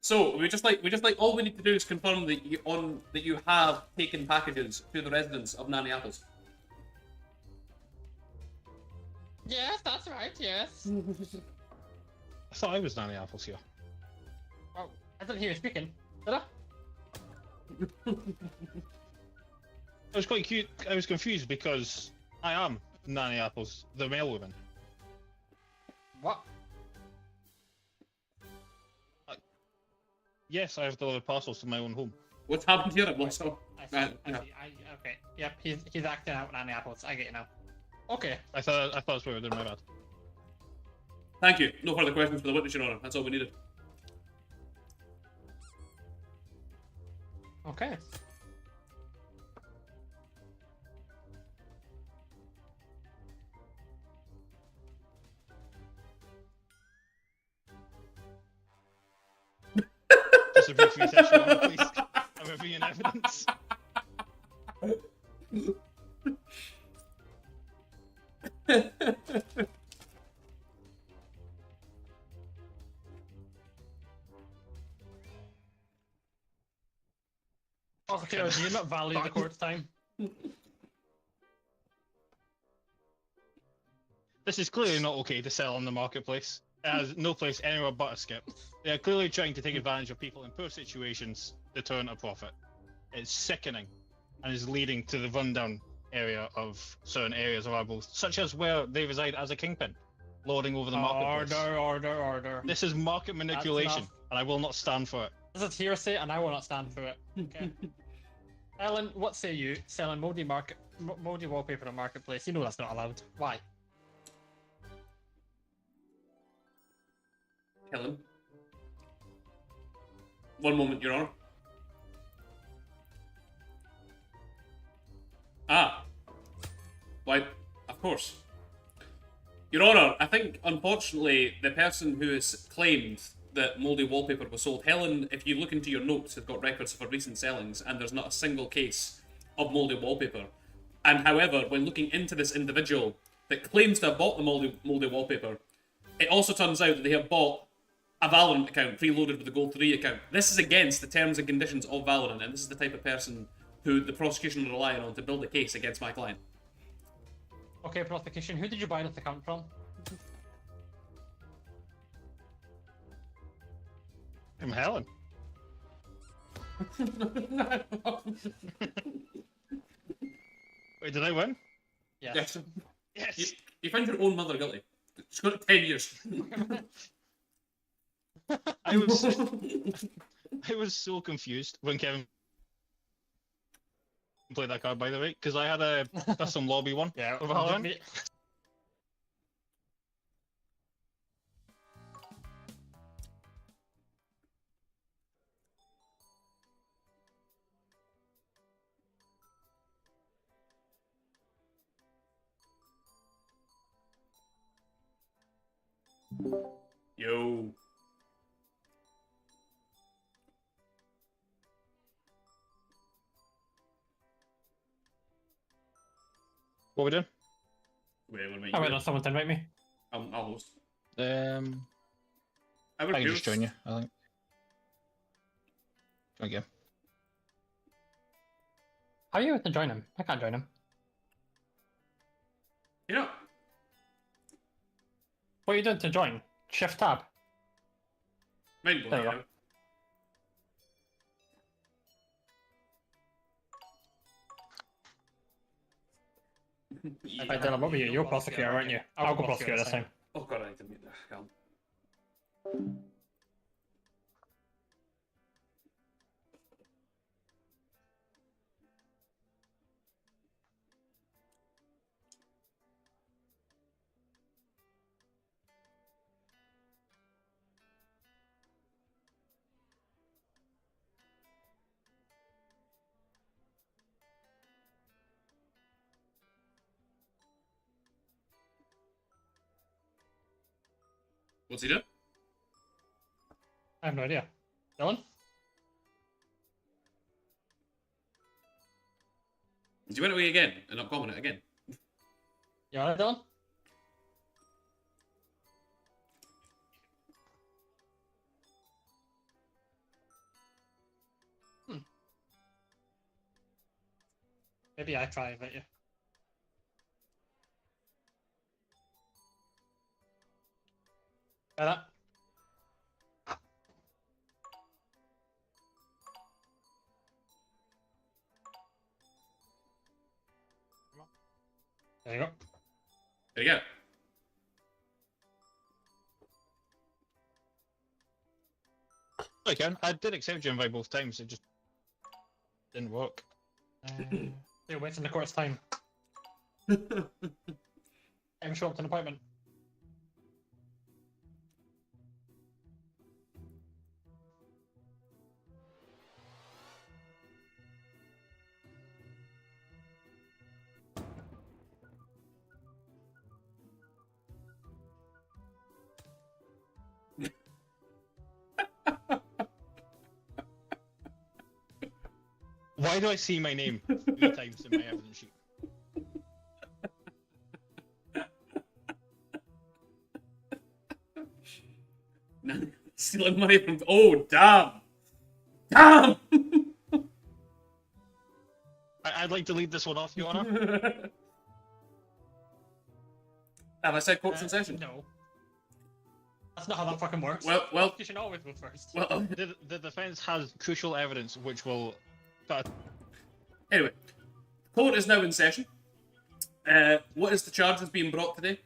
So we just like all we need to do is confirm that you have taken packages to the residence of Nanny Apples. Yes, that's right, yes. I thought I was Nanny Apples here. Oh, I didn't hear you speaking. Did I? I was quite cute. I was confused because I am Nanny Apples, the male woman. What? Yes, I have delivered parcels to my own home. What's happened here? I've lost some. I see, I see. Okay, yep, he's acting out Nanny Apples. I get you now. Okay. I thought that's what we were doing. My bad. Thank you. No further questions for the witness, Your Honor. That's all we needed. Okay. Just a brief session, Your Honor, please. I'm reviewing evidence. Okay, do you not value the court's time? This is clearly not okay to sell on the marketplace. It has no place anywhere but a skip. They are clearly trying to take advantage of people in poor situations to turn a profit. It's sickening and is leading to the rundown area of certain areas of our booth, such as where they reside as a kingpin, lording over the marketplace. Order. This is market manipulation, enough. and I will not stand for it. This is hearsay, and I will not stand for it. Okay. Ellen, what say you? Selling moldy wallpaper on marketplace? You know that's not allowed. Why? Helen. One moment, Your Honor. Ah. Why, of course. Your Honor, I think, unfortunately, the person who has claimed that mouldy wallpaper was sold, Helen, if you look into your notes, has got records of her recent sellings, and there's not a single case of mouldy wallpaper. And however, when looking into this individual that claims to have bought the mouldy wallpaper, it also turns out that they have bought a Valorant account preloaded with the Gold 3 account. This is against the terms and conditions of Valorant, and this is the type of person who the prosecution are relying on to build a case against my client. Okay, prosecution, who did you buy this account from? I'm Helen. Wait, did I win? Yes. Yes. You found your own mother guilty. She's got 10 years. I was so confused when Kevin played that card, by the way, because I had a custom lobby one. Yeah. Of Valorant. Yo. What we doing? Wait, what I wait on someone to invite me. I'll host. I can just join you, I think. Okay. How are you to join him? I can't join him. You know, What are you doing to join? Shift tab. mind There blowing. you You go. know? I did a lobby you. You're prosecutor, aren't you? I'll go prosecutor this time. Oh god, I need to mute that. Calm. What's he doing? I have no idea. Dylan? He went away again and not comment it again. You alright, Dylan? Maybe I try invite you. Try that. There you go. There you go. I can. I did accept your invite both times. It just didn't work. You're wasting the court's time. Time to show up to an appointment. Why do I see my name 3 times in my evidence sheet? Stealing money from. Oh, damn! Damn! I'd like to lead this one off, Your Honor. Have I said court's in session? No. That's not how that fucking works. Well, You should always go first. well. The defense has crucial evidence which will... Anyway, court is now in session. What is the charges being brought today?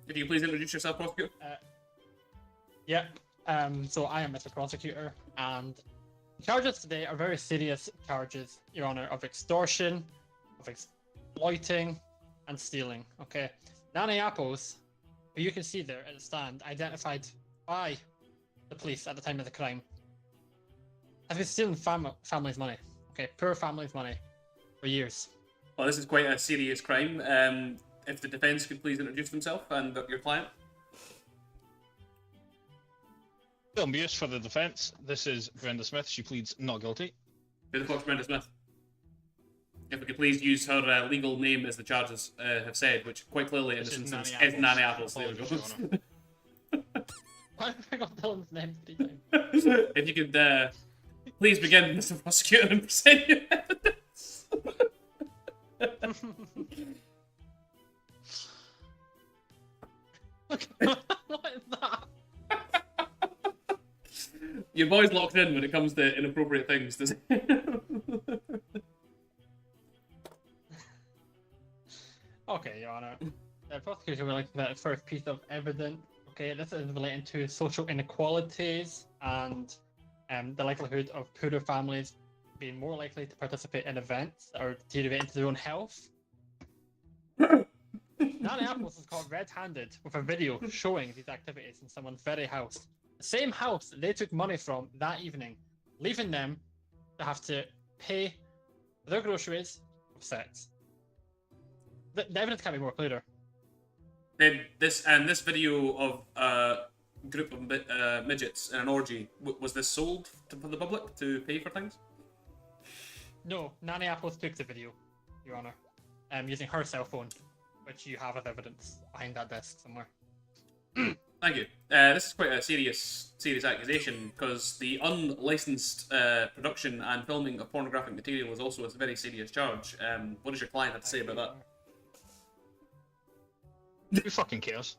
If you please introduce yourself, prosecutor. Yeah. So I am Mr. Prosecutor, and the charges today are very serious charges, Your Honor, of extortion, of exploiting, and stealing. Okay. Nanny Apples, who you can see there at the stand, identified by the police at the time of the crime, has been stealing family's money. Okay, poor family's money for years. Well, this is quite a serious crime. If the defence could please introduce themselves and your client. Film use for the defense. This is Brenda Smith. She pleads not guilty. Who the fuck's Brenda Smith? If we could please use her legal name as the charges have said, which quite clearly in this instance is Nanny Apples. There we go. Why have I got Dylan's name 3 times? If you could please begin, Mr. Prosecutor, and present your evidence. What is that? Your boy's locked in when it comes to inappropriate things, does he? Okay, Your Honor. The prosecutor would like to present the first piece of evidence. Okay, this is relating to social inequalities and the likelihood of poorer families being more likely to participate in events or deteriorate into their own health. Nanny Apples is caught red-handed with a video showing these activities in someone's very house. The same house that they took money from that evening, leaving them to have to pay for their groceries with sex. The evidence can't be more clearer. Then this video of a group of midgets in an orgy, was this sold for the public to pay for things? No, Nanny Apples took the video, Your Honor, using her cell phone, which you have as evidence behind that desk somewhere. Thank you. This is quite a serious accusation because the unlicensed production and filming of pornographic material is also a very serious charge. What does your client have to say about that? Who fucking cares?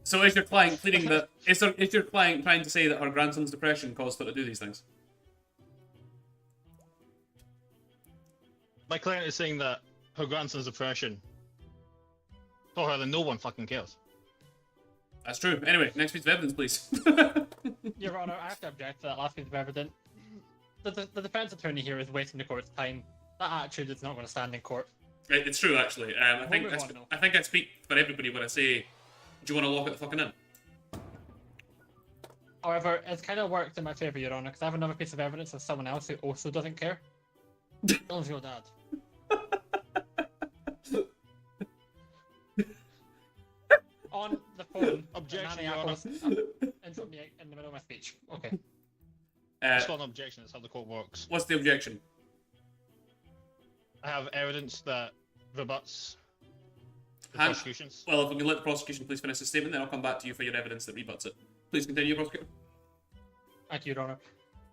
So is your client pleading that is your client trying to say that her grandson's depression caused her to do these things? My client is saying that her grandson's depression for her, then no one fucking cares. That's true. Anyway, next piece of evidence, please. Your Honor, I have to object to that last piece of evidence. The defense attorney here is wasting the court's time. That attitude is not going to stand in court. It's true, actually. I think I speak for everybody when I say, do you want to lock it the fucking in? However, it's kind of worked in my favour, Your Honor, because I have another piece of evidence of someone else who also doesn't care. Dylan's your dad. on the phone. Objection, Nanny Your Honor. Apples in front of me in the middle of my speech. Okay. It's not an objection, it's how the court works. What's the objection? I have evidence that rebuts the Hang- prosecutions. Well, if we can let the prosecution please finish the statement, then I'll come back to you for your evidence that rebuts it. Please continue, prosecutor. Thank you, Your Honor.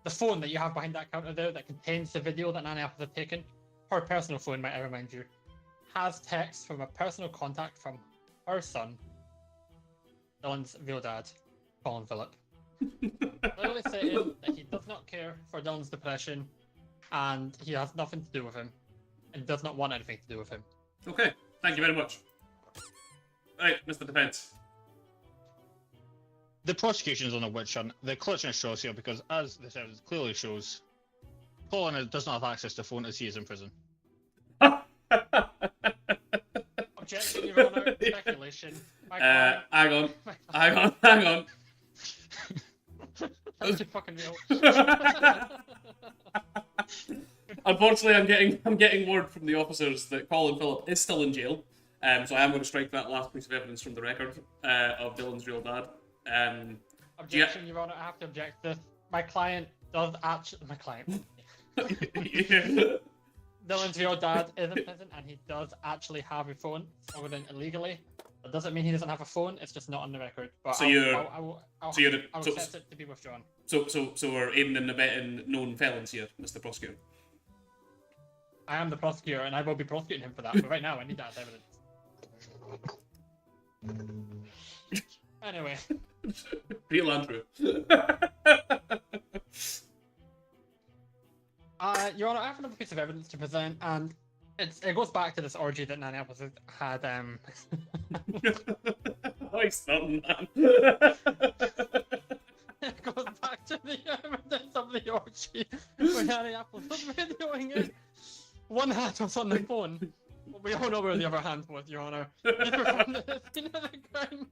The phone that you have behind that counter there that contains the video that Nanny Apples have taken, her personal phone, might I remind you, has text from a personal contact from her son, Dylan's real dad, Colin Phillip. Literally stating that he does not care for Dylan's depression and he has nothing to do with him and does not want anything to do with him. Okay, thank you very much. Right, Mr. Defence. The prosecution is on a witch hunt. They're clutching at straws here because, as this evidence clearly shows, Colin does not have access to phone as he is in prison. Objection, Your Honor. Speculation. Hang on. That's fucking real. Unfortunately, I'm getting word from the officers that Colin Phillip is still in jail. So I am going to strike that last piece of evidence from the record of Dylan's real dad. Objection, Your Honor. I have to object to this. My client does actually. My client. Dylan's real dad is in prison and he does actually have a phone stolen illegally. That doesn't mean he doesn't have a phone, it's just not on the record. But So I'll you're- accept it to be withdrawn. So we're aiding and abetting known felons here, Mr. Prosecutor. I am the prosecutor and I will be prosecuting him for that, but right now I need that as evidence. Anyway. Real Andrew. Your Honor, I have another piece of evidence to present, and it goes back to this orgy that Nanny Apples had. Oh, he's something, man. It goes back to the evidence of the orgy where Nanny Apples was videoing it. One hand was on the phone, but we all know where the other hand was, Your Honor. He performed the scene of the crime.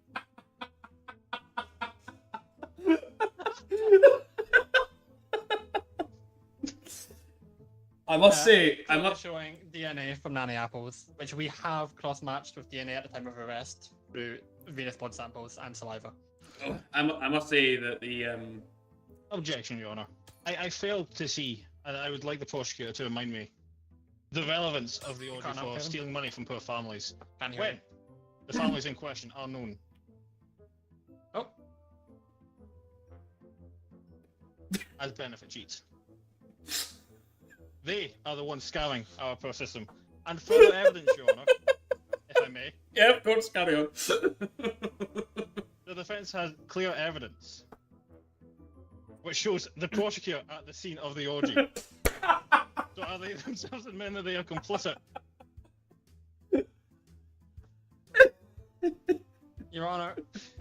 I must say, I'm not not showing DNA from Nanny Apples, which we have cross-matched with DNA at the time of arrest through venous blood samples and saliva. I must say that the Objection, Your Honor. I failed to see, and I would like the prosecutor to remind me, the relevance of the order Can't for have him. stealing money from poor families. Can't hear When you. the families in question are known. Oh. As benefit cheats. They are the ones scamming our poor system. And further evidence, Your Honor, if I may, yeah, of course, carry on. the defence has clear evidence which shows the prosecutor at the scene of the orgy. So are they themselves admitting that they are complicit? Your Honor,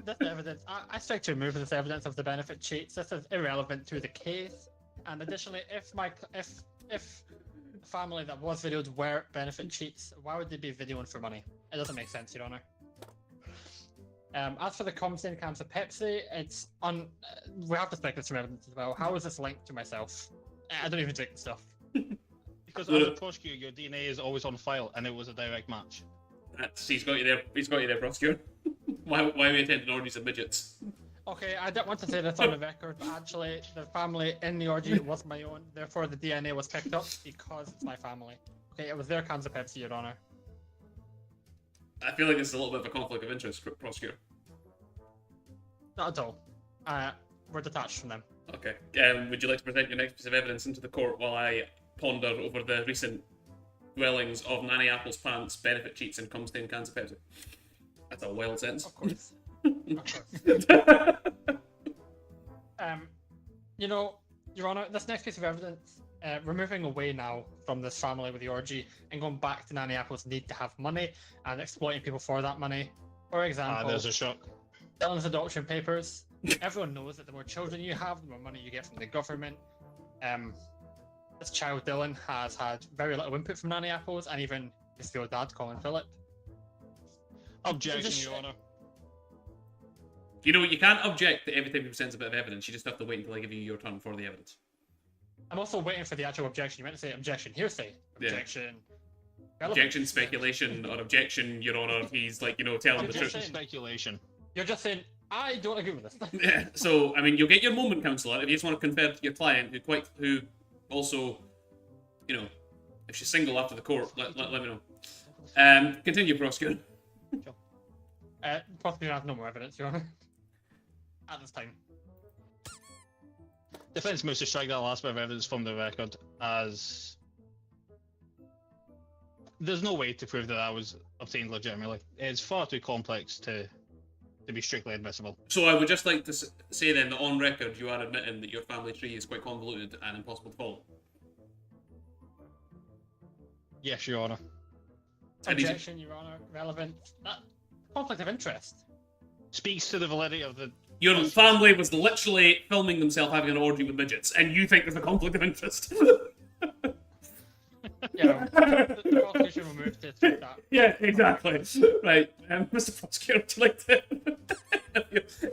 this evidence, I strike to remove this evidence of the benefit cheats. This is irrelevant to the case. And additionally, if a family that was videoed were benefit cheats, why would they be videoing for money? It doesn't make sense, Your Honor. As for the Comstain cans of Pepsi, it's on. We have to speculate some evidence as well. How is this linked to myself? I don't even drink the stuff. Because as a prosecutor, your DNA is always on file, and it was a direct match. He's got you there. He's got you there, prosecutor. Why are we attending orgies of midgets? Okay, I don't want to say this on the record, but actually, the family in the orgy was my own. Therefore, the DNA was picked up because it's my family. Okay, it was their cans of Pepsi, Your Honor. I feel like this is a little bit of a conflict of interest, prosecutor. Not at all. We're detached from them. Okay. Would you like to present your next piece of evidence into the court while I ponder over the recent dwellings of Nanny Apple's pants, benefit cheats, and cum-stained cans of Pepsi? That's a wild sentence. Of course. You know, Your Honor, this next piece of evidence, removing away now from this family with the orgy and going back to Nanny Apple's need to have money and exploiting people for that money. For example, There's a shock. Dylan's adoption papers. Everyone knows that the more children you have, the more money you get from the government. This child, Dylan, has had very little input from Nanny Apples and even his real dad, Colin Phillip. Objection, Your Honor. You know, you can't object to every time he presents a bit of evidence. You just have to wait until I give you your turn for the evidence. I'm also waiting for the actual objection. You meant to say objection, hearsay, objection. Objection, speculation, or objection, Your Honor. He's like, you know, telling the truth. Objection, speculation. You're just saying, I don't agree with this. Yeah, so, I mean, you'll get your moment, counsellor, if you just want to confer to your client, who also, you know, if she's single after the court, let me know. Continue, prosecutor. Prosecutor has no more evidence, Your Honor. At this time. Defense moves to strike that last bit of evidence from the record as there's no way to prove that that was obtained legitimately. It's far too complex to be strictly admissible. So I would just like to say then that on record you are admitting that your family tree is quite convoluted and impossible to follow. Yes, Your Honour. Objection, Your Honor. Relevant. That conflict of interest. Speaks to the validity of the... Your family was literally filming themselves having an orgy with midgets, and you think there's a conflict of interest. Yeah, the prosecution will move to treat that. Yeah, exactly. Right, Mr. Prosecutor, would you like to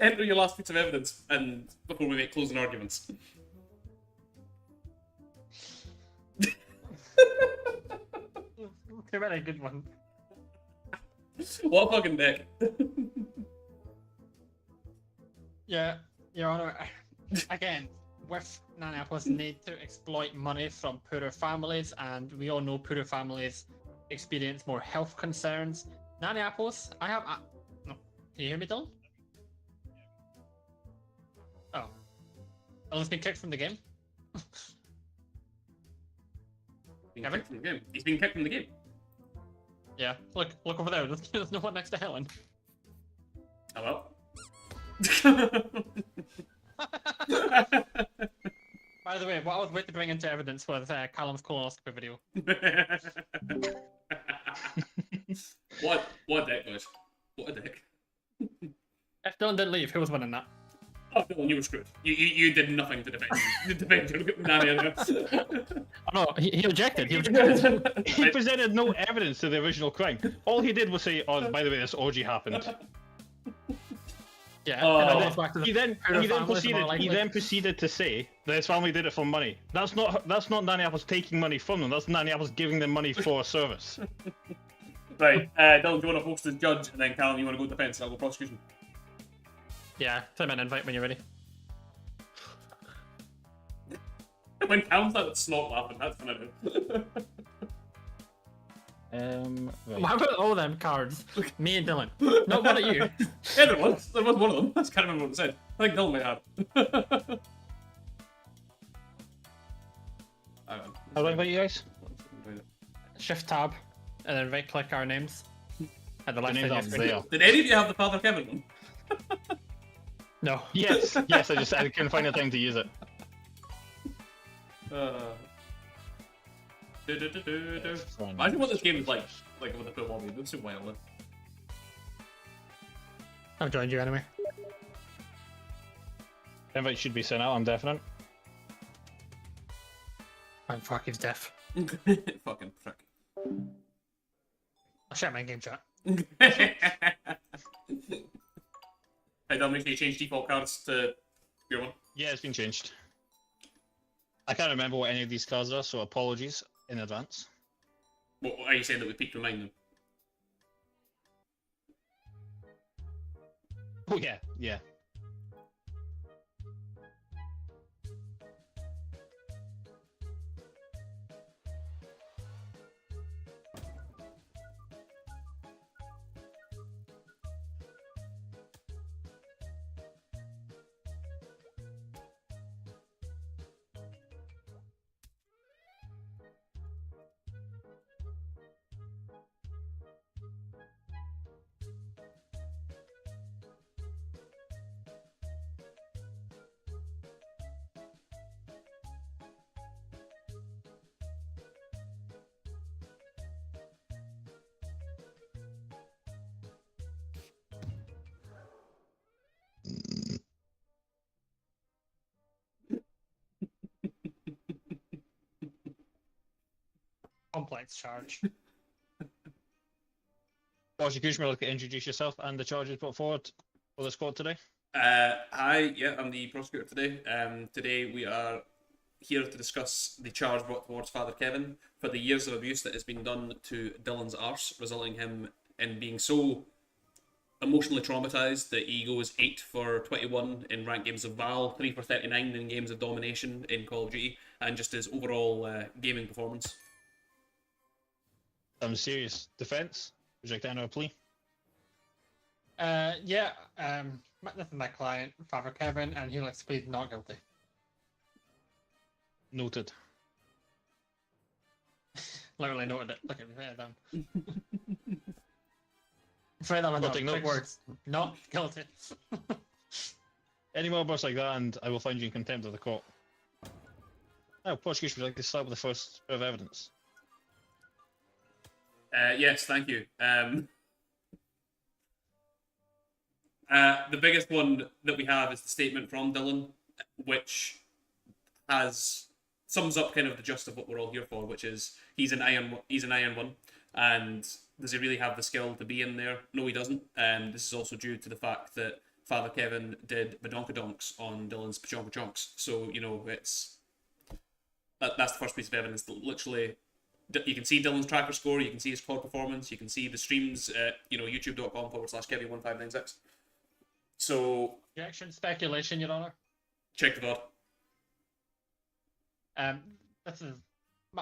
enter your last piece of evidence and before we make closing arguments? Too many good ones. What a fucking dick. Yeah, Your Honor. Again, with Nanny Apples need to exploit money from poorer families, and we all know poorer families experience more health concerns. Nanny Apples, I have... no. Can you hear me, Dylan? Oh. Dylan's been kicked from the game? Kevin? From the game. He's been kicked from the game. Yeah, look over there. There's no one next to Helen. Hello? By the way, what I was waiting to bring into evidence was Callum's colonoscopy video. What a dick, guys. What a dick. If Dylan didn't leave, who was winning that? Oh, Dylan, you were screwed. You did nothing to defend your nanny. Oh, no, he objected. He objected. He presented no evidence to the original crime. All he did was say, "Oh, by the way, this orgy happened." Yeah. Oh. And then it's back to the He then proceeded. proceeded to say that his family did it for money. That's not Nanny Apples taking money from them. That's Nanny Apples giving them money for a service. Right, Dylan, do you want to host as judge, and then Callum, you want to go defense, and I'll go prosecution. Yeah, send me an invite when you're ready. When Callum started snot laughing, that's when I do. Right. Why about all them cards? Me and Dylan. Not one of you. Yeah, there was. There was one of them. I just can't remember what it said. I think Dylan might have. How do I invite you guys? Shift tab, and then right click our names. At the left names side are of your screen. there. Did any of you have the Father Kevin one? No. Yes, yes. I couldn't find the time to use it. Imagine what this game is like with a full lobby. It looks so wild. I've joined you anyway. Invite should be sent out. I'm definite. I'm fucking deaf. Fucking prick. I'll share my game chat. Hey, Dom, make sure you change default cards to your one. Yeah, it's been changed. I can't remember what any of these cards are, so apologies in advance. What are you saying that we peaked remind them? Oh yeah, yeah. Complex charge. Prosecution, would like to introduce yourself and the charges put forward for this court today. Hi, yeah, I'm the prosecutor today. Today we are here to discuss the charge brought towards Father Kevin for the years of abuse that has been done to Dylan's arse, resulting him in being so emotionally traumatized that he goes 8 for 21 in ranked games of Val, 3 for 39 in games of Domination in Call of Duty, and just his overall gaming performance. Some serious defense. Would you like to enter a plea? Yeah, this is my client, Father Kevin, and he likes to plead not guilty. Noted. Literally noted it. Look at me, write it down. It's right down, Take big notes. words. Not guilty. Any more bursts like that, and I will find you in contempt of the court. Now, prosecution, would you like to start with the first bit of evidence? Yes, thank you. The biggest one that we have is the statement from Dylan, which sums up kind of the gist of what we're all here for, which is he's an iron one, and does he really have the skill to be in there? No, he doesn't. This is also due to the fact that Father Kevin did badonkadonks on Dylan's pachonka-chonks. So, you know, that's the first piece of evidence that literally you can see Dylan's tracker score, you can see his core performance, you can see the streams at, youtube.com/KEVEE1596. So, Objection, speculation, Your Honor. check the VOD. This is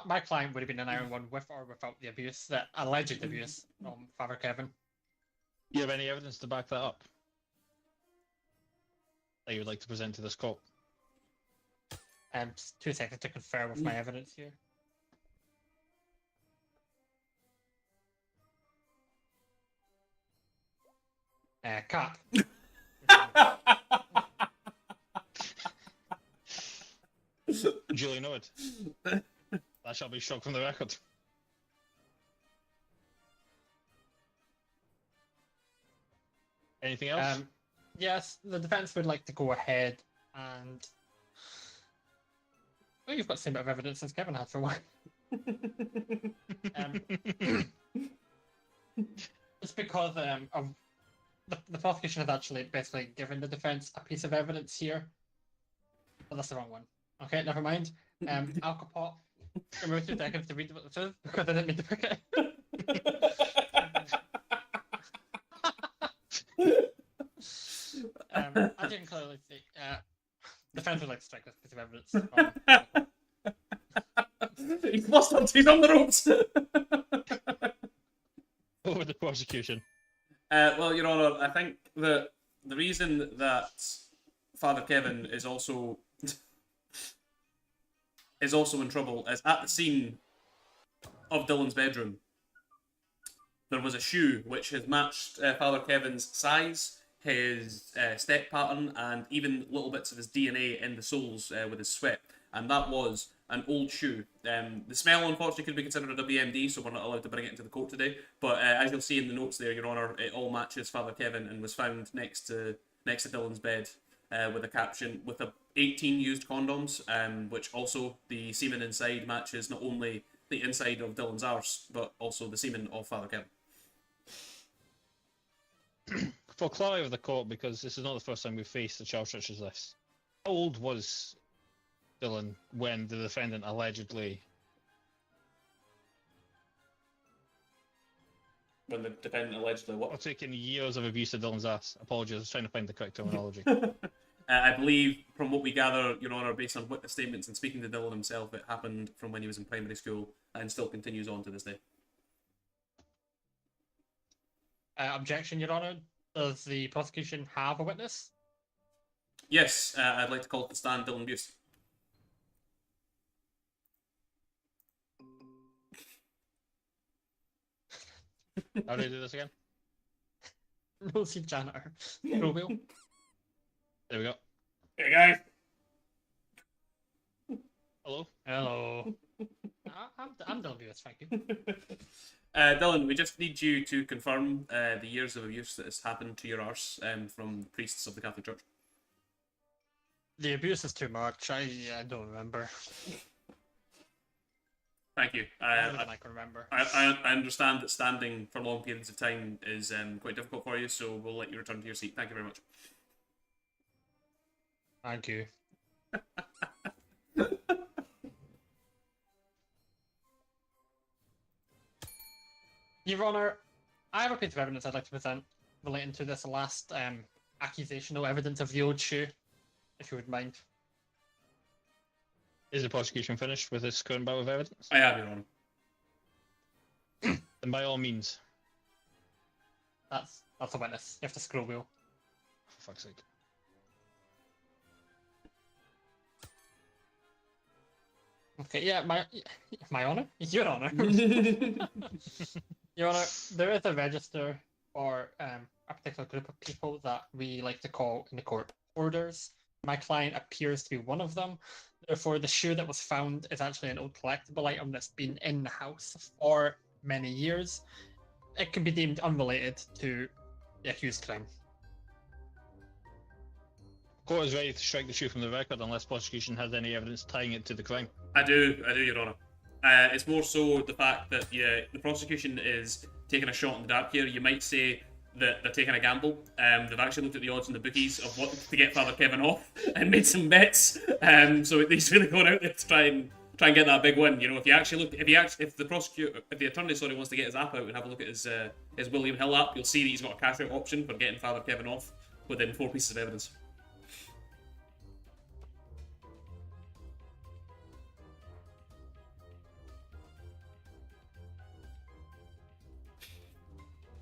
my client would have been an iron one with or without the abuse, the alleged abuse from Father Kevin. Do you have any evidence to back that up? That you would like to present to this court? Just 2 seconds to confirm with my evidence here. Cut. Duly noted. That shall be struck from the record. Anything else? Yes, the defense would like to go ahead and. Well, you've got the same bit of evidence as Kevin had for one. It's because of the prosecution has actually basically given the defense a piece of evidence here. But that's the wrong one. Okay, never mind. Alcopop, remove 2 seconds to read what this is because I didn't mean to pick it. As you can clearly see, defense would like to strike this piece of evidence. He's lost on, he's on the ropes! Over the prosecution. Well, Your Honour, I think that the reason that Father Kevin is also in trouble is at the scene of Dylan's bedroom. There was a shoe which has matched Father Kevin's size, his step pattern, and even little bits of his DNA in the soles with his sweat. And that was an old shoe. The smell, unfortunately, could be considered a WMD, so we're not allowed to bring it into the court today. But as you'll see in the notes there, Your Honour, it all matches Father Kevin and was found next to Dylan's bed with a caption with 18 used condoms, which also the semen inside matches not only the inside of Dylan's arse, but also the semen of Father Kevin. For clarity of the court, because this is not the first time we've faced a charge such as this. How old was Dylan when the defendant allegedly... When the defendant allegedly what? taken years of abuse of Dylan's ass. Apologies, I was trying to find the correct terminology. I believe, from what we gather, Your Honour, based on witness statements and speaking to Dylan himself, it happened from when he was in primary school and still continues on to this day. Objection, Your Honour. Does the prosecution have a witness? Yes, I'd like to call to stand Dylan Buse. How do I do this again? We'll see janitor. Mobile. There we go. Hey guys! Hello? Hello. I'm Dylan Lewis, thank you. Dylan, we just need you to confirm the years of abuse that has happened to your arse from priests of the Catholic Church. The abuse is too much. I don't remember. Thank you. I can remember. I understand that standing for long periods of time is quite difficult for you, so we'll let you return to your seat. Thank you very much. Thank you. Your Honour, I have a piece of evidence I'd like to present. relating to this last accusational evidence of the old shoe, if you would mind. Is the prosecution finished with this current bout of evidence? I have, Your Honor. Then by all means. That's a witness. You have to scroll wheel. For fuck's sake. Okay, yeah, my honor, your honor, your honor. There is a register for a particular group of people that we like to call in the court hoarders. My client appears to be one of them. Therefore, the shoe that was found is actually an old collectible item that's been in the house for many years. It can be deemed unrelated to the accused crime. Court is ready to strike the shoe from the record unless prosecution has any evidence tying it to the crime. I do, Your Honour. It's more so the fact that the prosecution is taking a shot in the dark here. You might say that they're taking a gamble. They've actually looked at the odds in the bookies of what to get Father Kevin off and made some bets. So he's really going out there to try and get that big win. You know, if the attorney wants to get his app out and have a look at his William Hill app, you'll see that he's got a cash out option for getting Father Kevin off within 4 pieces of evidence.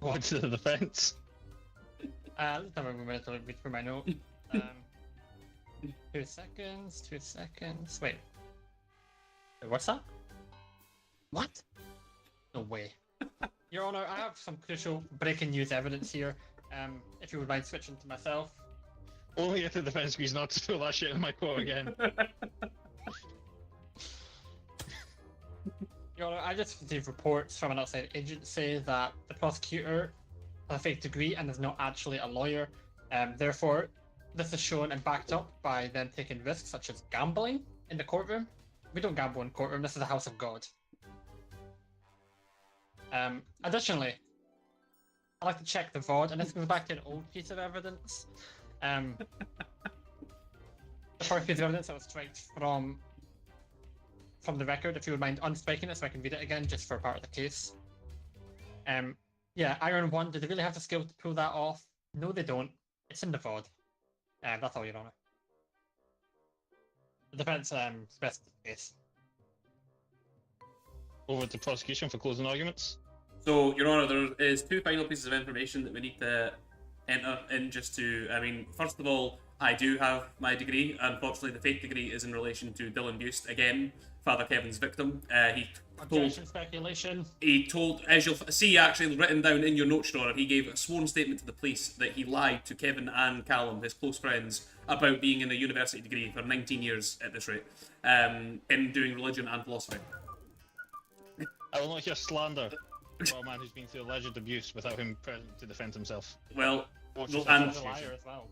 What's the defense? Let's have a minute to read through my note. 2 seconds, 2 seconds. Wait, what's that? What? No way. Your Honor, I have some crucial breaking news evidence here. If you would mind switching to myself. Only if the defense agrees not to pull that shit in my court again. Your Honor, I just received reports from an outside agency that the prosecutor has a fake degree and is not actually a lawyer. Therefore, this is shown and backed up by them taking risks such as gambling in the courtroom. We don't gamble in courtroom, this is a house of God. Additionally, I'd like to check the VOD, and this goes back to an old piece of evidence. The first piece of evidence that was striked from the record, if you would mind unspiking it so I can read it again, just for part of the case. Yeah, Iron 1, do they really have the skill to pull that off? No, they don't. It's in the VOD. That's all, Your Honor. The defense best case. Over to prosecution for closing arguments. So, Your Honour, there is 2 final pieces of information that we need to enter in just to, first of all, I do have my degree. Unfortunately, the fake degree is in relation to Dylan Bust, again, Father Kevin's victim. Speculation. He told, as you'll see actually written down in your notes, Your Honour, he gave a sworn statement to the police that he lied to Kevin and Callum, his close friends, about being in a university degree for 19 years at this rate, in doing religion and philosophy. I will not hear slander for a man who's been through alleged abuse without him present to defend himself. Well, And the liar as well.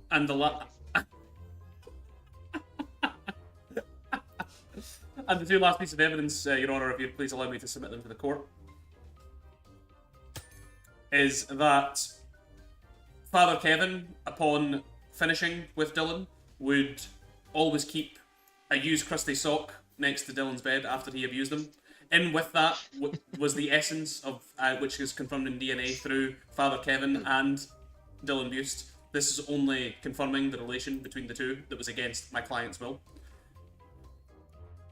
And the 2 last pieces of evidence, Your Honour, if you'd please allow me to submit them to the court, is that Father Kevin, upon finishing with Dylan, would always keep a used crusty sock next to Dylan's bed after he abused them. In with that was the essence of which is confirmed in DNA through Father Kevin and Dylan Bust. This is only confirming the relation between the two that was against my client's will.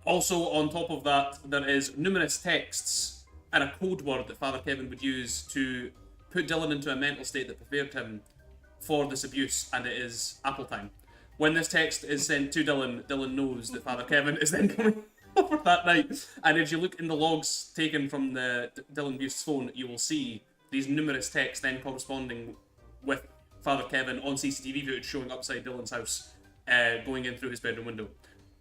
Also, on top of that, there is numerous texts and a code word that Father Kevin would use to put Dylan into a mental state that prepared him for this abuse, and it is Apple time. When this text is sent to Dylan, Dylan knows that Father Kevin is then coming over that night. And if you look in the logs taken from the Dylan Bust's phone, you will see these numerous texts then corresponding with Father Kevin on CCTV footage showing upside Dylan's house, going in through his bedroom window.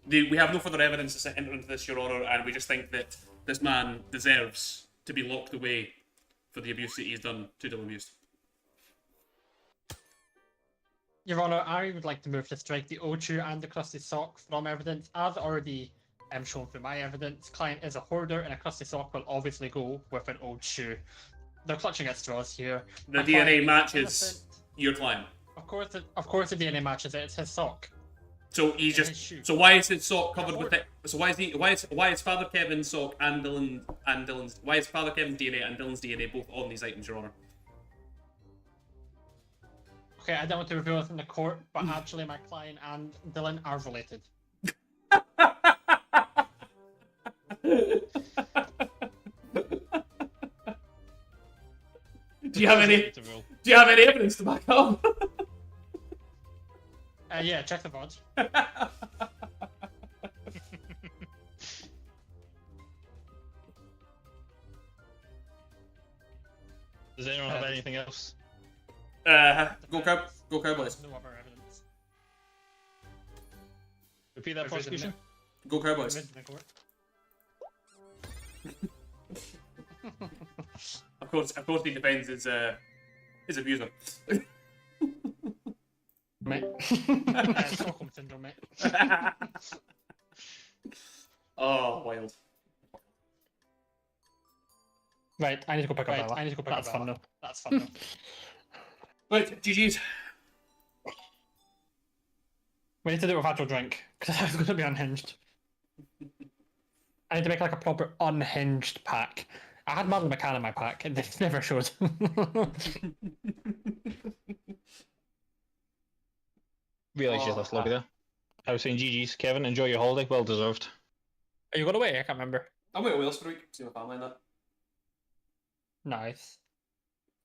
We have no further evidence to enter into this, Your Honour, and we just think that this man deserves to be locked away for the abuse that he's done to Dylan Bust. Your Honour, I would like to move to strike the old shoe and the crusty sock from evidence. As already shown through my evidence, client is a hoarder and a crusty sock will obviously go with an old shoe. They're clutching at straws here. The DNA matches your client. Of course the DNA matches it. It's his sock. So he's just. So why is his sock covered with it? So why is Father Kevin's sock and Dylan's? Why is Father Kevin's DNA and Dylan's DNA both on these items, Your Honour? Okay, I don't want to reveal it in the court, but actually my client and Dylan are related. Do you have any? Do you have any evidence to back up? Yeah, check the VOD. Does anyone have anything else? Go Cowboys. No other evidence. Repeat that prosecution. Go Cowboys. Evidence in the court. Of course, he defends his abuser. Mate. Stockholm syndrome, mate. Oh, wild. Right, I need to go pick up Bella. That's fun though. That's fun though. Right, GG's. We need to do it with actual drink, because it's going to be unhinged. I need to make like a proper unhinged pack. I had Marlon McCann in my pack, and this never showed. Realise you're left lobby there. I was saying GG's. Kevin, enjoy your holiday. Well deserved. Are you going away? I can't remember. I'm going to Wales for a week. See my family and that. Nice.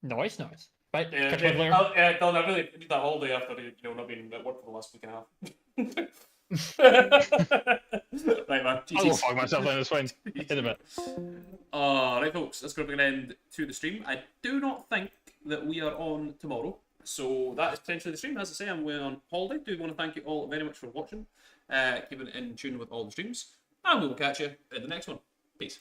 Nice. Right, Yeah, catch you later. Dylan, I really need that holiday after not being at work for the last week and a half. Right, man. I will fuck myself down. It's fine. In a bit. Right, folks. That's going to bring an end to the stream. I do not think that we are on tomorrow. So that is potentially the stream. As I say, I'm going on holiday. Do want to thank you all very much for watching. Keeping in tune with all the streams. And we will catch you in the next one. Peace.